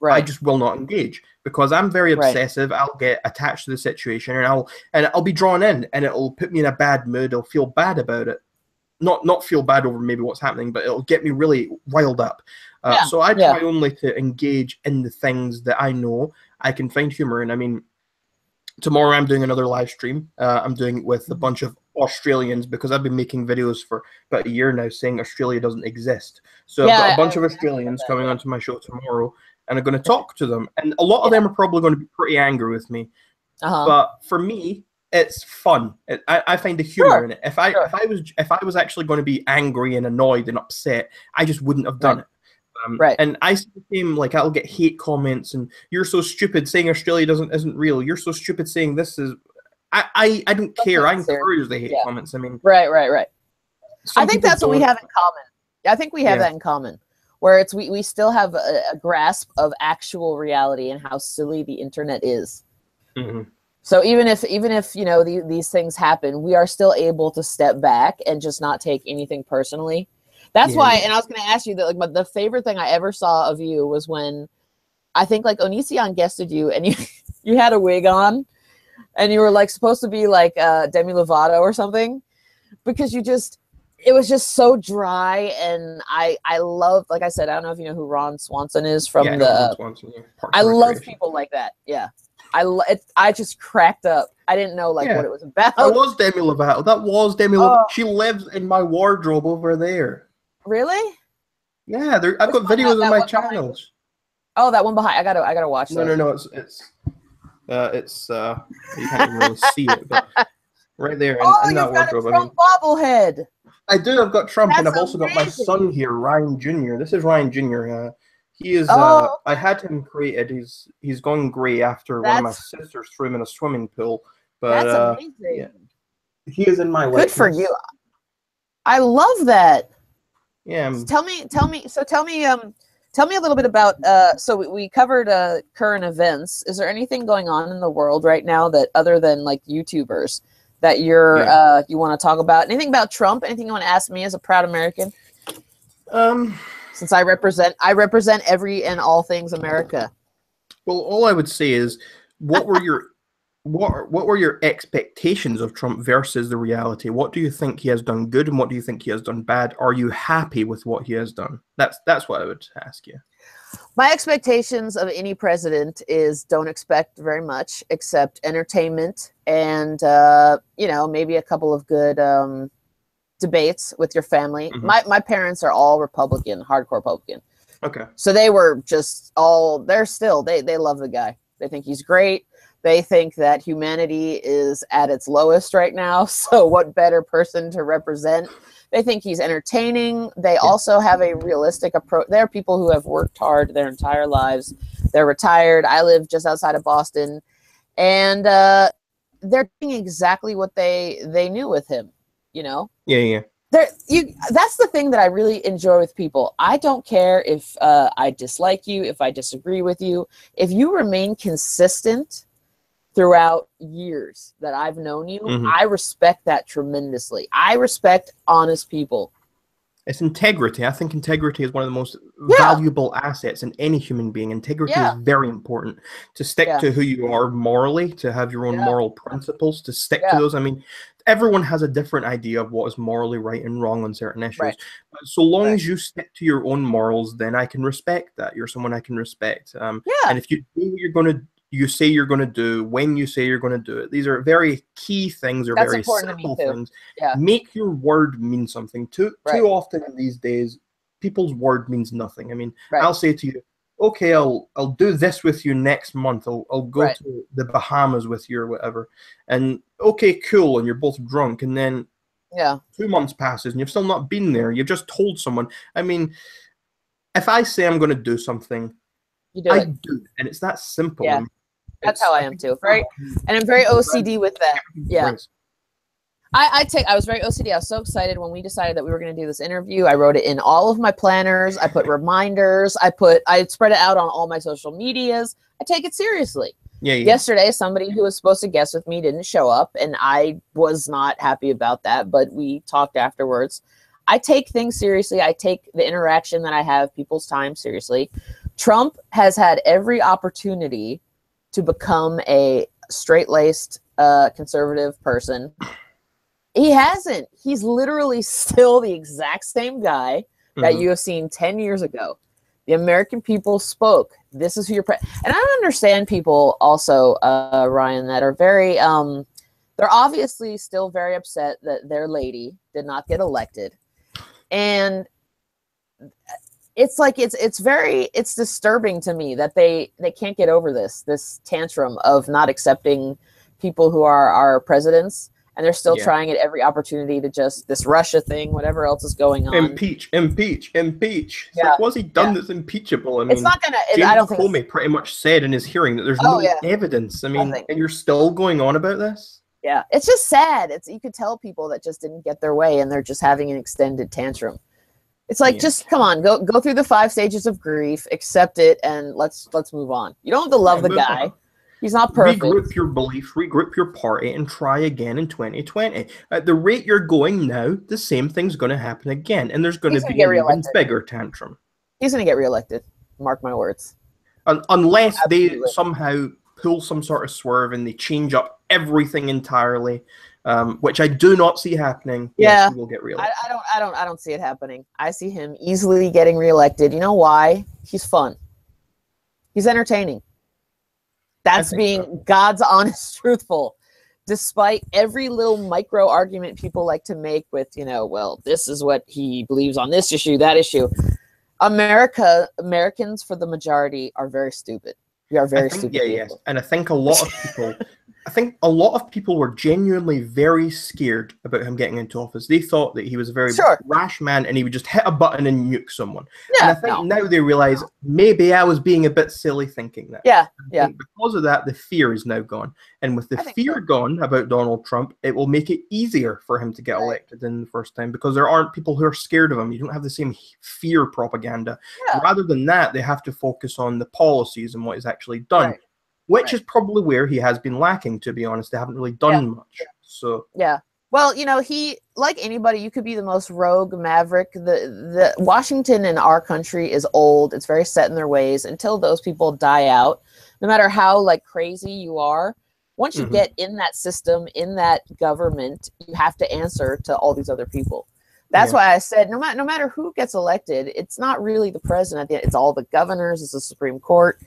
I just will not engage, because I'm very obsessive. I'll get attached to the situation, and I'll be drawn in, and it'll put me in a bad mood. I'll feel bad about it. Not feel bad over maybe what's happening, but it'll get me really riled up. So I try only to engage in the things that I know I can find humor in. I mean, tomorrow I'm doing another live stream. I'm doing it with a bunch of Australians, because I've been making videos for about a year now saying Australia doesn't exist. So I've got a bunch of Australians coming onto my show tomorrow, and I'm going to talk to them. And a lot of them are probably going to be pretty angry with me. But for me, it's fun. I find the humor in it. If I was actually going to be angry and annoyed and upset, I just wouldn't have done it. And I see the same, I'll get hate comments, and you're so stupid saying Australia isn't real. You're so stupid saying this is. I don't care. I encourage the hate comments. I mean, right. I think that's what we have in common. I think we have that in common, where we still have a grasp of actual reality and how silly the internet is. So even if these things happen, we are still able to step back and just not take anything personally. That's why, and I was going to ask you that, but the favorite thing I ever saw of you was when I think like Oniisan guested you, and you had a wig on, and you were like supposed to be like Demi Lovato or something, because it was just so dry, and I love, like I said, I don't know if you know who Ron Swanson is from Ron Swanson, I love people like that. Yeah, I just cracked up. I didn't know like what it was about. That was Demi Lovato. That was Demi Lovato. She lives in my wardrobe over there. Really? Yeah, I've got videos on my channels. Oh, that one behind. I gotta watch that. No. It's you can't even really see it, but right there in that wardrobe. A Trump bobblehead. I do. I've got Trump, and I've also amazing. got my son here, Ryan Jr. This is Ryan Jr. He is. I had him created. He's gone grey after one of my sisters threw him in a swimming pool. But that's amazing. Yeah. He is in my likeness. Good for you. I love that. Yeah. Tell me a little bit about. So we covered current events. Is there anything going on in the world right now that, other than like YouTubers, that you want to talk about? Anything about Trump? Anything you want to ask me as a proud American? Since I represent every and all things America. Well, all I would say is, what were your expectations of Trump versus the reality? What do you think he has done good, and what do you think he has done bad? Are you happy with what he has done? That's what I would ask you. My expectations of any president is don't expect very much except entertainment and maybe a couple of good debates with your family. Mm-hmm. My parents are all Republican, hardcore Republican. Okay. So they were just they love the guy. They think he's great. They think that humanity is at its lowest right now. So what better person to represent? They think he's entertaining. They also have a realistic approach. There are people who have worked hard their entire lives. They're retired. I live just outside of Boston. And they're doing exactly what they knew with him, you know? Yeah. That's the thing that I really enjoy with people. I don't care if I dislike you, if I disagree with you. If you remain consistent throughout years that I've known you, I respect that tremendously. I respect honest people. It's integrity. I think integrity is one of the most valuable assets in any human being. Integrity is very important. To stick to who you are morally, to have your own moral principles, to stick to those. I mean, everyone has a different idea of what is morally right and wrong on certain issues. Right. But so long as you stick to your own morals, then I can respect that. You're someone I can respect. And if you do what you say you're going to do, when you say you're going to do it. These are very key things, or very simple things. Yeah. Make your word mean something. Too often in these days, people's word means nothing. I mean, I'll say to you, okay, I'll do this with you next month. I'll go to the Bahamas with you or whatever. And okay, cool. And you're both drunk. And then 2 months passes and you've still not been there. You've just told someone. I mean, if I say I'm going to do something, I do it. And it's that simple. Yeah. That's how I am too. And I'm very OCD with that. Yeah. I was very OCD. I was so excited when we decided that we were going to do this interview. I wrote it in all of my planners. I put reminders. I spread it out on all my social medias. I take it seriously. Yeah. Yesterday, somebody who was supposed to guest with me didn't show up, and I was not happy about that, but we talked afterwards. I take things seriously. I take the interaction that I have, people's time, seriously. Trump has had every opportunity to become a straight-laced conservative person. He hasn't. He's literally still the exact same guy that you have seen 10 years ago. The American people spoke. This is who you're... And I don't understand people also, Ryan, that are very... they're obviously still very upset that their lady did not get elected. And... it's like it's disturbing to me that they can't get over this tantrum of not accepting people who are our presidents, and they're still trying at every opportunity to just this Russia thing, whatever else is going on. Impeach. It's like, was he done that's impeachable? I mean, it's not gonna. I don't think Comey pretty much said in his hearing that there's no evidence. I mean, and you're still going on about this? Yeah, it's just sad. You could tell people that just didn't get their way, and they're just having an extended tantrum. It's like, just come on, go through the 5 stages of grief, accept it, and let's move on. You don't have to love the guy. On. He's not perfect. Regroup your belief, regroup your party, and try again in 2020. At the rate you're going now, the same thing's going to happen again, and there's going to be an even bigger tantrum. He's going to get reelected. Mark my words. Unless they Absolutely. somehow pull some sort of swerve and they change up everything entirely, which I do not see happening. Yeah, yes, he will get reelected. I don't see it happening. I see him easily getting reelected. You know why? He's fun. He's entertaining. That's being God's honest, truthful. Despite every little micro argument people like to make with, you know, well, this is what he believes on this issue, that issue. Americans, for the majority, are very stupid. We are very stupid. Yeah, yes. And I think a lot of people were genuinely very scared about him getting into office. They thought that he was a very rash man and he would just hit a button and nuke someone. Yeah, and I think now they realize maybe I was being a bit silly thinking that. Yeah, Because of that, the fear is now gone. And with the fear gone about Donald Trump, it will make it easier for him to get elected in the first time because there aren't people who are scared of him. You don't have the same fear propaganda. Yeah. Rather than that, they have to focus on the policies and what is actually done. Right. Which is probably where he has been lacking, to be honest. They haven't really done much. So well, you know, he, like anybody, you could be the most rogue maverick. The Washington in our country is old. It's very set in their ways. Until those people die out, no matter how like crazy you are, once you get in that system, in that government, you have to answer to all these other people. That's why I said no matter who gets elected, it's not really the president. It's all the governors. It's the Supreme Court.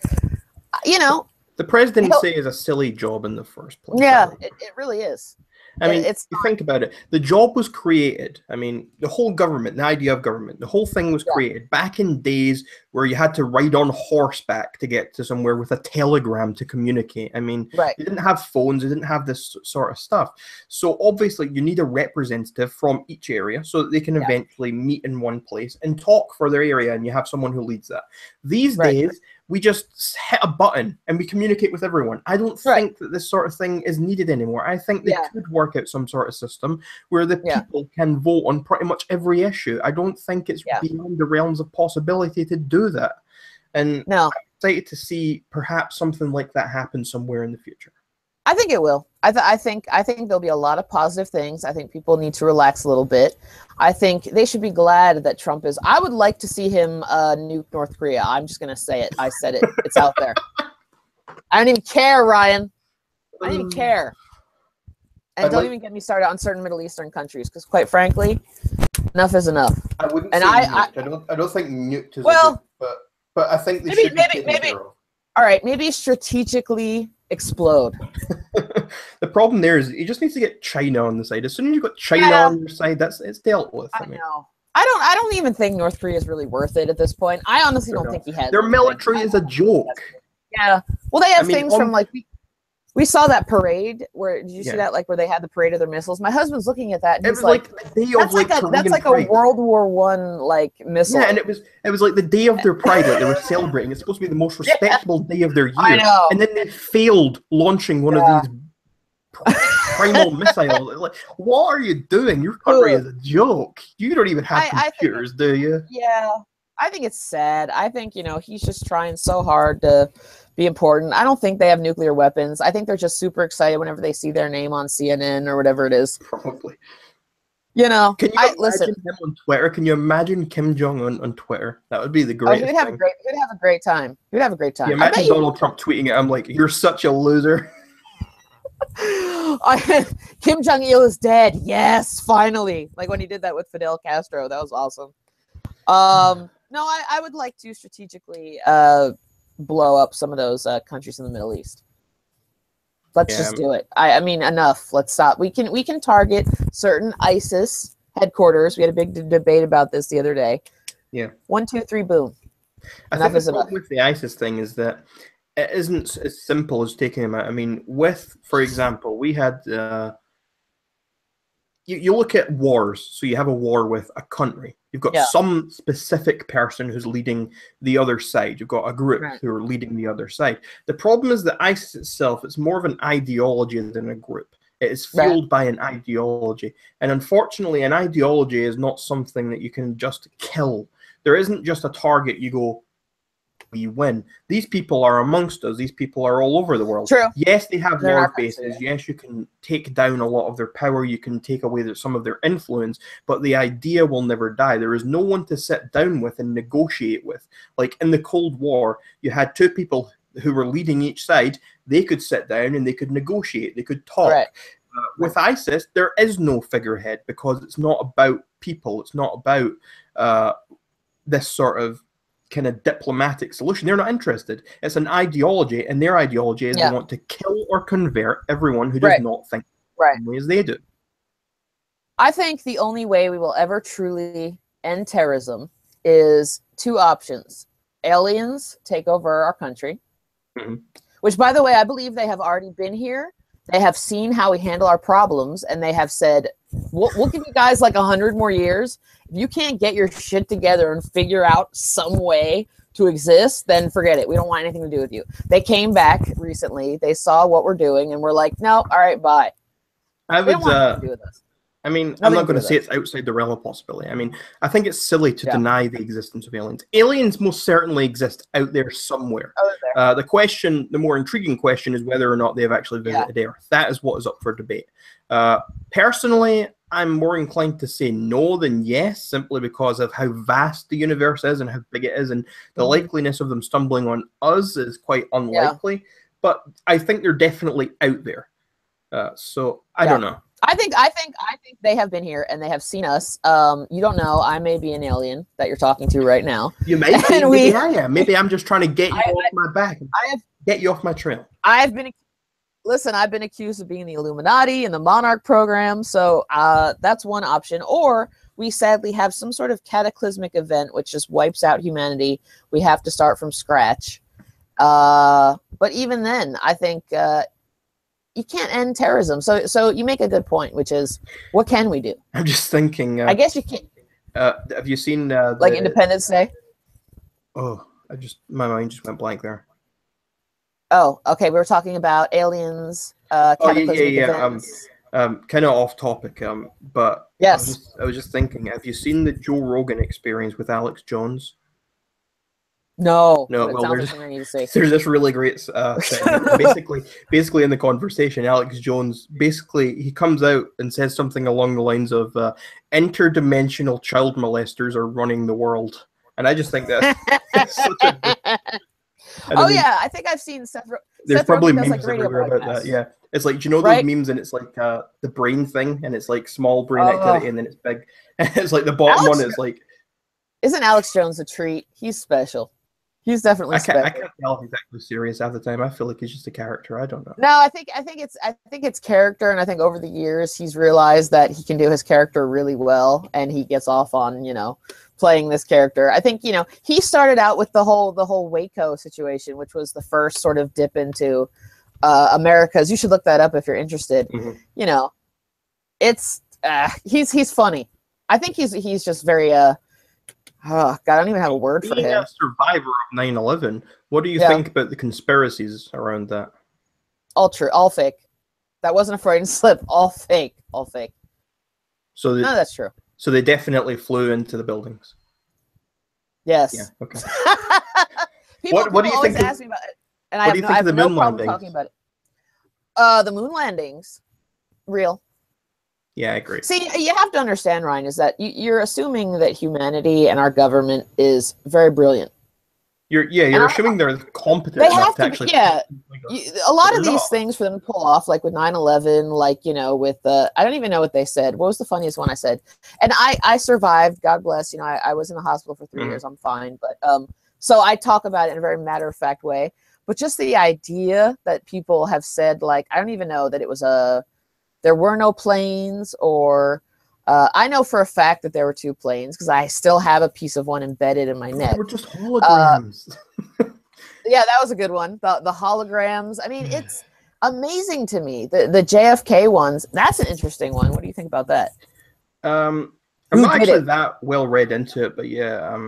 You know. The presidency is a silly job in the first place. Yeah, it really is. I mean, if you think about it, the job was created. I mean, the whole government, the idea of government, the whole thing was created back in days where you had to ride on horseback to get to somewhere with a telegram to communicate. I mean, you didn't have phones, you didn't have this sort of stuff. So obviously you need a representative from each area so that they can eventually meet in one place and talk for their area, and you have someone who leads that. These days, we just hit a button and we communicate with everyone. I don't think that this sort of thing is needed anymore. I think they could work out some sort of system where the people can vote on pretty much every issue. I don't think it's beyond the realms of possibility to do that. And I'm excited to see perhaps something like that happen somewhere in the future. I think it will. I think there'll be a lot of positive things. I think people need to relax a little bit. I think they should be glad that Trump is. I would like to see him nuke North Korea. I'm just gonna say it. I said it. It's out there. I don't even care, Ryan. I don't even care. And don't even get me started on certain Middle Eastern countries, because quite frankly, enough is enough. I wouldn't say nuked. I don't think nuked is a good, but I think they should be taken care of. All right, maybe strategically explode. The problem there is he just needs to get China on the side. As soon as you've got China on your side, it's dealt with. I know. I don't even think North Korea is really worth it at this point. I honestly don't think he has. Their military is a joke. Yeah. Well, they have things from like we saw that parade where did you see that, like where they had the parade of their missiles? My husband's looking at that and he's like that's like a World War I like missile. Yeah, and it was like the day of their pride that they were celebrating. It's supposed to be the most respectable day of their year. I know. And then they failed launching one of these primal missiles. Like, what are you doing? Your country is a joke. You don't even have computers, do you? Yeah. I think it's sad. I think, you know, he's just trying so hard to be important. I don't think they have nuclear weapons. I think they're just super excited whenever they see their name on CNN or whatever it is. Probably. You know, can you imagine him on Twitter? Can you imagine Kim Jong-un on Twitter? That would be the greatest thing. He'd have a great time. He'd have a great time. You imagine Donald Trump tweeting it. I'm like, you're such a loser. Kim Jong-il is dead. Yes, finally. Like when he did that with Fidel Castro. That was awesome. No, I would like to strategically blow up some of those countries in the Middle East. Let's just do it. I mean, enough. Let's stop. We can target certain ISIS headquarters. We had a big debate about this the other day. Yeah. 1, 2, 3, boom. I think the problem with the ISIS thing is that it isn't as simple as taking them out. I mean, for example, we had you look at wars. So you have a war with a country. You've got some specific person who's leading the other side. You've got a group who are leading the other side. The problem is that ISIS itself, it's more of an ideology than a group. It is fueled by an ideology. And unfortunately, an ideology is not something that you can just kill. There isn't just a target you go, you win. These people are amongst us. These people are all over the world. True. Yes, they have They're large bases. Yes, you can take down a lot of their power. You can take away some of their influence, but the idea will never die. There is no one to sit down with and negotiate with. Like in the Cold War, you had two people who were leading each side. They could sit down and they could negotiate. They could talk. Right. With ISIS, there is no figurehead because it's not about people. It's not about this sort of kind of diplomatic solution. They're not interested. It's an ideology, and their ideology is they want to kill or convert everyone who does not think the same way as they do. I think the only way we will ever truly end terrorism is two options. Aliens take over our country, which, by the way, I believe they have already been here. They have seen how we handle our problems, and they have said, we'll give you guys like 100 more years. If you can't get your shit together and figure out some way to exist, then forget it. We don't want anything to do with you. They came back recently. They saw what we're doing, and we're like, no, all right, bye. They don't want anything to do with us. I mean, I'm not going to say it's outside the realm of possibility. I mean, I think it's silly to deny the existence of aliens. Aliens most certainly exist out there somewhere. The more intriguing question is whether or not they have actually visited Earth. That is what is up for debate. Personally, I'm more inclined to say no than yes, simply because of how vast the universe is and how big it is, and the likeliness of them stumbling on us is quite unlikely. But I think they're definitely out there. So I don't know. I think they have been here and they have seen us. You don't know. I may be an alien that you're talking to right now. You may be. Maybe I am. Maybe I'm just trying to get you off my back. Get you off my trail. I've been accused of being the Illuminati and the Monarch program. So that's one option. Or we sadly have some sort of cataclysmic event which just wipes out humanity. We have to start from scratch. But even then, I think you can't end terrorism. So you make a good point, which is, what can we do? I'm just thinking. I guess you can't. Have you seen like Independence Day? Oh, my mind just went blank there. Oh, okay. We were talking about aliens. Events. Kind of off topic. But yes, I was just thinking. Have you seen the Joe Rogan Experience with Alex Jones? No. Well, there's this really great thing. basically in the conversation, Alex Jones he comes out and says something along the lines of interdimensional child molesters are running the world, and I just think that's such a I think I've seen Seth. There's probably memes everywhere about that. Yeah, it's like, do you know those memes, and it's like the brain thing, and it's like small brain activity, and then it's big, and it's like the bottom one is like. Isn't Alex Jones a treat? He's special. He's definitely special. I can't tell if he's actually serious half the time. I feel like he's just a character. I don't know. No, I think it's character, and I think over the years he's realized that he can do his character really well, and he gets off on playing this character. I think he started out with the whole Waco situation, which was the first sort of dip into America's. You should look that up if you're interested. It's he's funny. I think he's just very oh God, I don't even have a word for him. Being a survivor of 9/11, what do you think about the conspiracies around that? All true, all fake. That wasn't a Freudian slip. All fake, all fake. So no, that's true. So they definitely flew into the buildings. Yes. Yeah. Okay. People what do you always think? ask me about it, and I have no problem talking about it. The moon landings, real. Yeah, I agree. See, you have to understand, Ryan, is that you're assuming that humanity and our government is very brilliant. You're assuming they're competent. They have to actually. Yeah, a lot of these not. things for them to pull off, like with 9/11, like with I don't even know what they said. What was the funniest one I said? And I survived. God bless. I was in the hospital for 3 years. I'm fine, but so I talk about it in a very matter-of-fact way. But just the idea that people have said, like, I don't even know that it was there were no planes, or I know for a fact that there were 2 planes because I still have a piece of one embedded in my neck. They were just holograms. Yeah, that was a good one. The holograms. I mean, it's amazing to me. The JFK ones. That's an interesting one. What do you think about that? I'm not actually that well read into it, but yeah,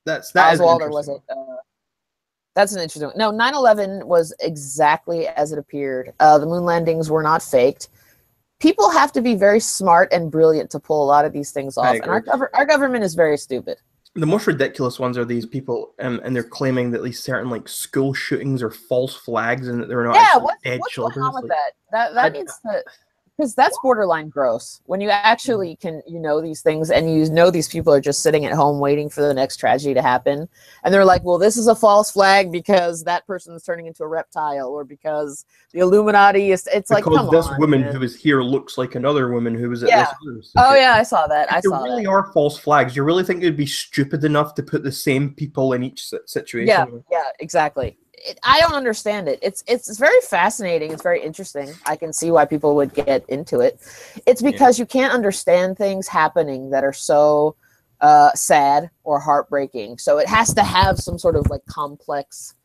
that Oswald, or was it? That's an interesting one. No, 9/11 was exactly as it appeared. The moon landings were not faked. People have to be very smart and brilliant to pull a lot of these things off, and our government is very stupid. The most ridiculous ones are these people, and they're claiming that these certain like school shootings are false flags and that they're not actually dead what's children. Going on with that needs to, because that's borderline gross. When you actually can, these things, and these people are just sitting at home waiting for the next tragedy to happen, and they're like, well, this is a false flag because that person is turning into a reptile, or because the Illuminati is. It's like, come this on, woman man. who is here looks like another woman who was at this other. Oh yeah, I saw that. If there really are false flags, you really think it'd be stupid enough to put the same people in each situation? Yeah, exactly. I don't understand it. It's very fascinating. It's very interesting. I can see why people would get into it. It's because you can't understand things happening that are so sad or heartbreaking. So it has to have some sort of like complex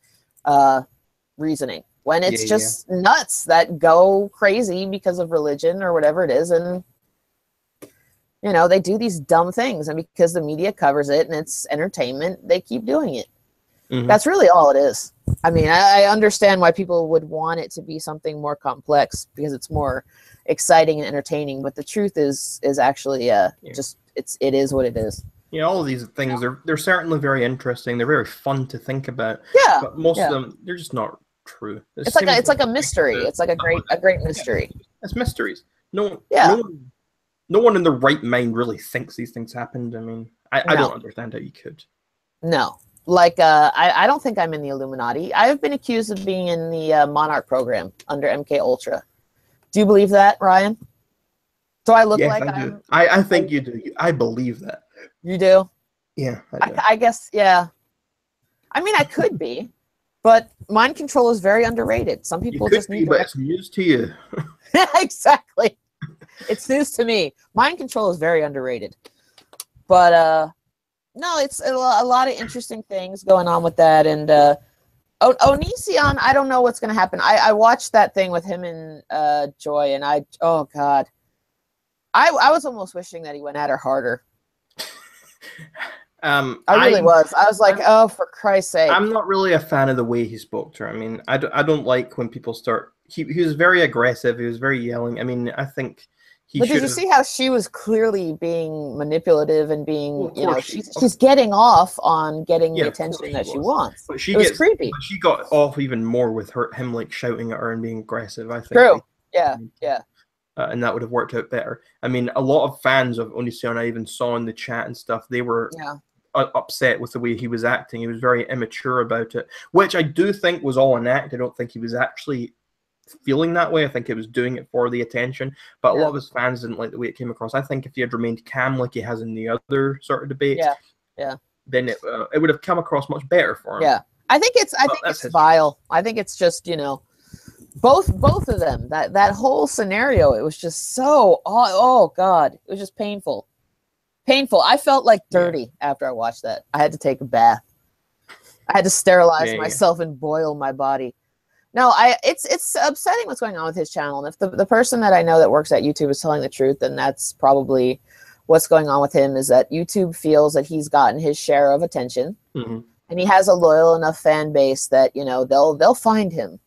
reasoning. When it's just nuts that go crazy because of religion or whatever it is, and they do these dumb things, and because the media covers it and it's entertainment, they keep doing it. Mm-hmm. That's really all it is. I mean, I understand why people would want it to be something more complex because it's more exciting and entertaining. But the truth is actually just it is what it is. Yeah, all of these things they're certainly very interesting. They're very fun to think about. Yeah, but most of them they're just not true. It's like a mystery. It's like a great mystery. It's mysteries. No one in their right mind really thinks these things happened. I mean, I don't understand how you could. No. Like, I don't think I'm in the Illuminati. I've been accused of being in the Monarch program under MK Ultra. Do you believe that, Ryan? Do I look like I do. I think you do. I believe that. You do? Yeah, I guess, yeah. I mean, I could be, but mind control is very underrated. Some people just need but it's news to you. Exactly. It's news to me. Mind control is very underrated. But, no, it's a lot of interesting things going on with that. And Oniisan, I don't know what's going to happen. I watched that thing with him and Joy, and oh, God. I was almost wishing that he went at her harder. I really was. I was like, oh, for Christ's sake. I'm not really a fan of the way he spoke to her. I mean, I don't like when people start... He was very aggressive. He was very yelling. I mean, I think... But did you see how she was clearly being manipulative and being, she's getting off on getting the attention that she wants. But it was creepy. But she got off even more with him like shouting at her and being aggressive, I think. True. Yeah. And that would have worked out better. I mean, a lot of fans of Oniisan I even saw in the chat and stuff, they were upset with the way he was acting. He was very immature about it, which I do think was all an act. I don't think he was actually feeling that way. I think it was doing it for the attention, but a lot of his fans didn't like the way it came across. I think if he had remained calm like he has in the other sort of debates, then it would have come across much better for him. Yeah, I think it's vile. I think it's just both of them. That whole scenario, it was just so oh God, it was just painful. I felt like dirty after I watched that. I had to take a bath. I had to sterilize myself and boil my body. No, it's upsetting what's going on with his channel. And if the person that I know that works at YouTube is telling the truth, then that's probably what's going on with him, is that YouTube feels that he's gotten his share of attention, and he has a loyal enough fan base that, they'll find him.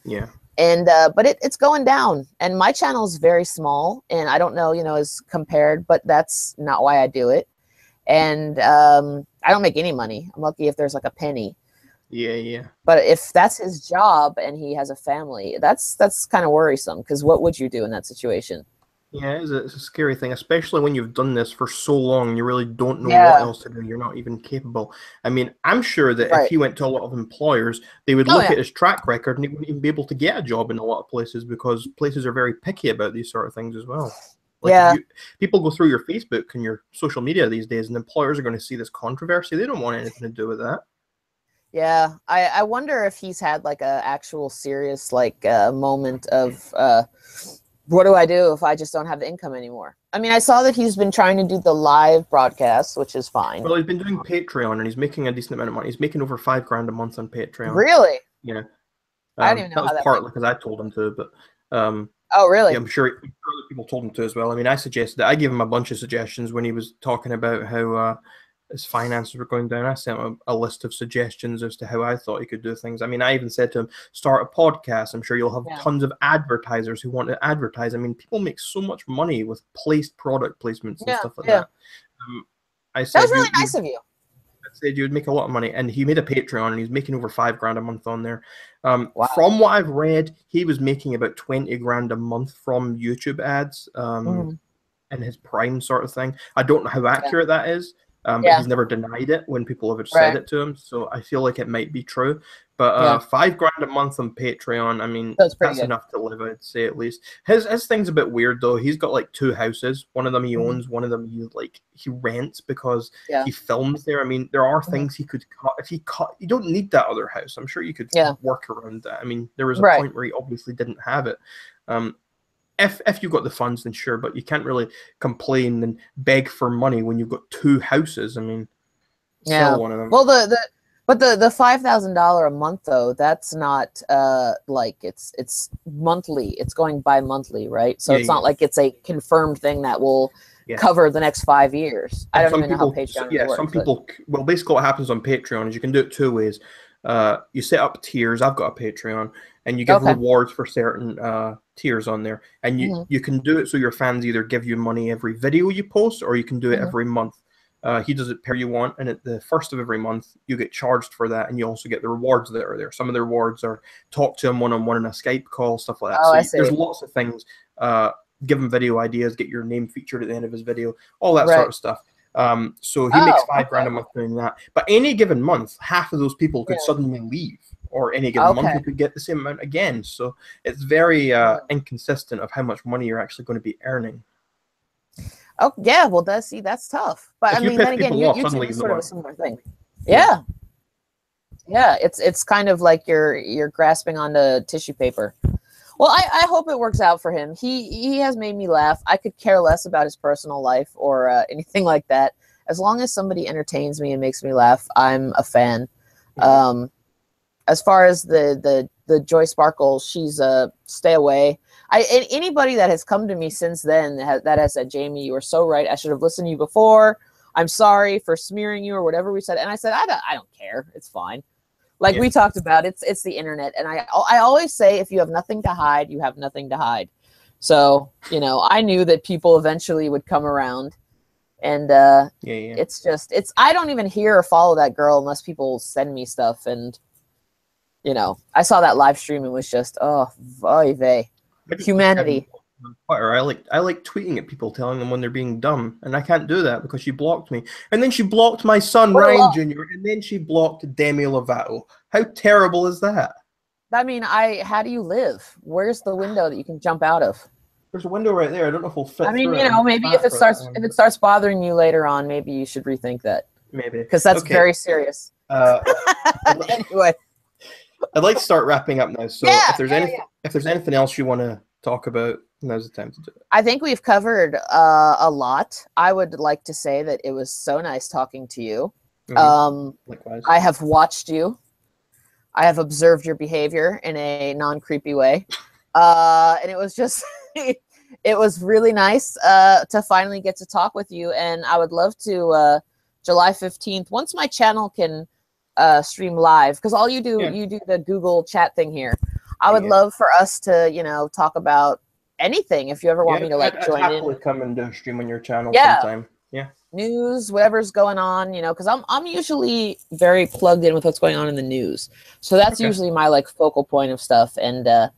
Yeah. And but it's going down, and my channel is very small, and I don't know, as compared, but that's not why I do it. And I don't make any money. I'm lucky if there's like a penny. Yeah. But if that's his job and he has a family, that's kind of worrisome, because what would you do in that situation? Yeah, it's a scary thing, especially when you've done this for so long and you really don't know what else to do. You're not even capable. I mean, I'm sure that if he went to a lot of employers, they would look at his track record and he wouldn't even be able to get a job in a lot of places, because places are very picky about these sort of things as well. Like people go through your Facebook and your social media these days, and employers are going to see this controversy. They don't want anything to do with that. Yeah, I wonder if he's had like a actual serious moment of what do I do if I just don't have the income anymore? I mean, I saw that he's been trying to do the live broadcasts, which is fine. Well, he's been doing Patreon, and he's making a decent amount of money. He's making over $5,000 a month on Patreon. Really? Yeah. I didn't even know that was partly because I told him to, but oh, really? Yeah, I'm sure other people told him to as well. I mean, I gave him a bunch of suggestions when he was talking about how his finances were going down. I sent him a list of suggestions as to how I thought he could do things. I mean, I even said to him, start a podcast. I'm sure you'll have tons of advertisers who want to advertise. I mean, people make so much money with product placements and stuff like that. I said that was really nice of you. I said you would make a lot of money, and he made a Patreon, and he's making over $5,000 a month on there. Wow. From what I've read, he was making about $20,000 a month from YouTube ads, and his Prime sort of thing. I don't know how accurate that is. But he's never denied it when people have said it to him. So I feel like it might be true. But $5,000 a month on Patreon, I mean, that's enough to live, I'd say, at least. His thing's a bit weird, though. He's got like 2 houses. One of them he owns, one of them he rents because he films there. I mean, there are things he could cut. If he cut, you don't need that other house. I'm sure you could work around that. I mean, there was a point where he obviously didn't have it. If you got the funds, then sure, but you can't really complain and beg for money when you've got 2 houses. I mean, sell one of them. Well, the $5,000 a month though, that's not like it's monthly. It's going bi-monthly, right? So it's not like it's a confirmed thing that will cover the next 5 years. I don't even know how Patreon works. Some people. Well, basically, what happens on Patreon is you can do it 2 ways. You set up tiers. I've got a Patreon, and you give rewards for certain tiers on there, and you can do it so your fans either give you money every video you post, or you can do it every month. He does it per you want, and at the first of every month you get charged for that, and you also get the rewards that are there. Some of the rewards are talk to him one-on-one in a Skype call, stuff like that. Oh, I see. There's lots of things. Give him video ideas, get your name featured at the end of his video, all that sort of stuff. So he makes $5,000 a month doing that. But any given month, half of those people could suddenly leave, or any given month you could get the same amount again. So it's very inconsistent of how much money you're actually going to be earning. Oh yeah, well that's tough. But I mean, then again, YouTube is sort of a similar thing. Yeah, it's kind of like you're grasping onto tissue paper. Well, I hope it works out for him. He has made me laugh. I could care less about his personal life or anything like that. As long as somebody entertains me and makes me laugh, I'm a fan. As far as the Joy Sparkle, she's stay away. Anybody that has come to me since then that has said, Jamie, you were so right. I should have listened to you before. I'm sorry for smearing you or whatever we said. And I said, I don't care. It's fine. Like we talked about, it's the internet. And I always say, if you have nothing to hide, you have nothing to hide. So, I knew that people eventually would come around. And it's I don't even hear or follow that girl unless people send me stuff. And, I saw that live stream and was just, oh, vey vey. Humanity. I like tweeting at people, telling them when they're being dumb, and I can't do that because she blocked me. And then she blocked my son Ryan Jr. And then she blocked Demi Lovato. How terrible is that? I mean, how do you live? Where's the window that you can jump out of? There's a window right there. I don't know if we'll fit. I mean, maybe if it starts bothering you later on, maybe you should rethink that. Maybe because that's very serious. Anyway, I'd like to start wrapping up now. So if there's anything else you want to talk about, now's the time to do it. I think we've covered a lot. I would like to say that it was so nice talking to you. Likewise. I have watched you. I have observed your behavior in a non-creepy way. And it was just, it was really nice to finally get to talk with you. And I would love to, July 15th, once my channel can stream live, because all you do, you do the Google chat thing here. I would love for us to, talk about anything. If you ever want me to join in. Happily come and do a stream on your channel sometime. Yeah. News, whatever's going on, because I'm usually very plugged in with what's going on in the news. So that's usually my focal point of stuff. And I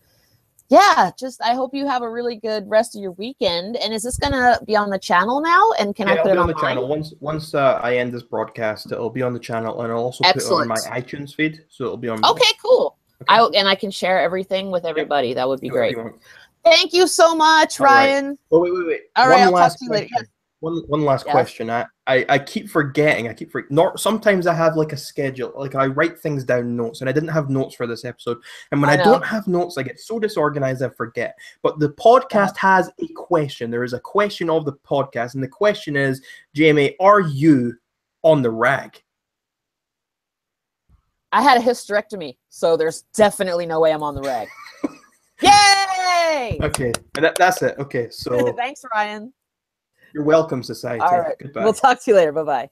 hope you have a really good rest of your weekend. And is this gonna be on the channel now? And can I put it on the channel? Once I end this broadcast, it'll be on the channel, and I'll also put it on my iTunes feed, so it'll be on. Okay, cool. Okay. And I can share everything with everybody. That would be great. Thank you so much, Ryan. Right. Oh, wait. All right, I'll talk to you later. Yes. One last question. I keep forgetting. Sometimes I have a schedule. I write things down notes, and I didn't have notes for this episode. And when I don't have notes, I get so disorganized I forget. But the podcast has a question. There is a question of the podcast, and the question is, Jamie, are you on the rag? I had a hysterectomy, so there's definitely no way I'm on the rag. Yay! Okay, that's it. Okay, so thanks, Ryan. You're welcome, society. All right. Goodbye. We'll talk to you later. Bye-bye.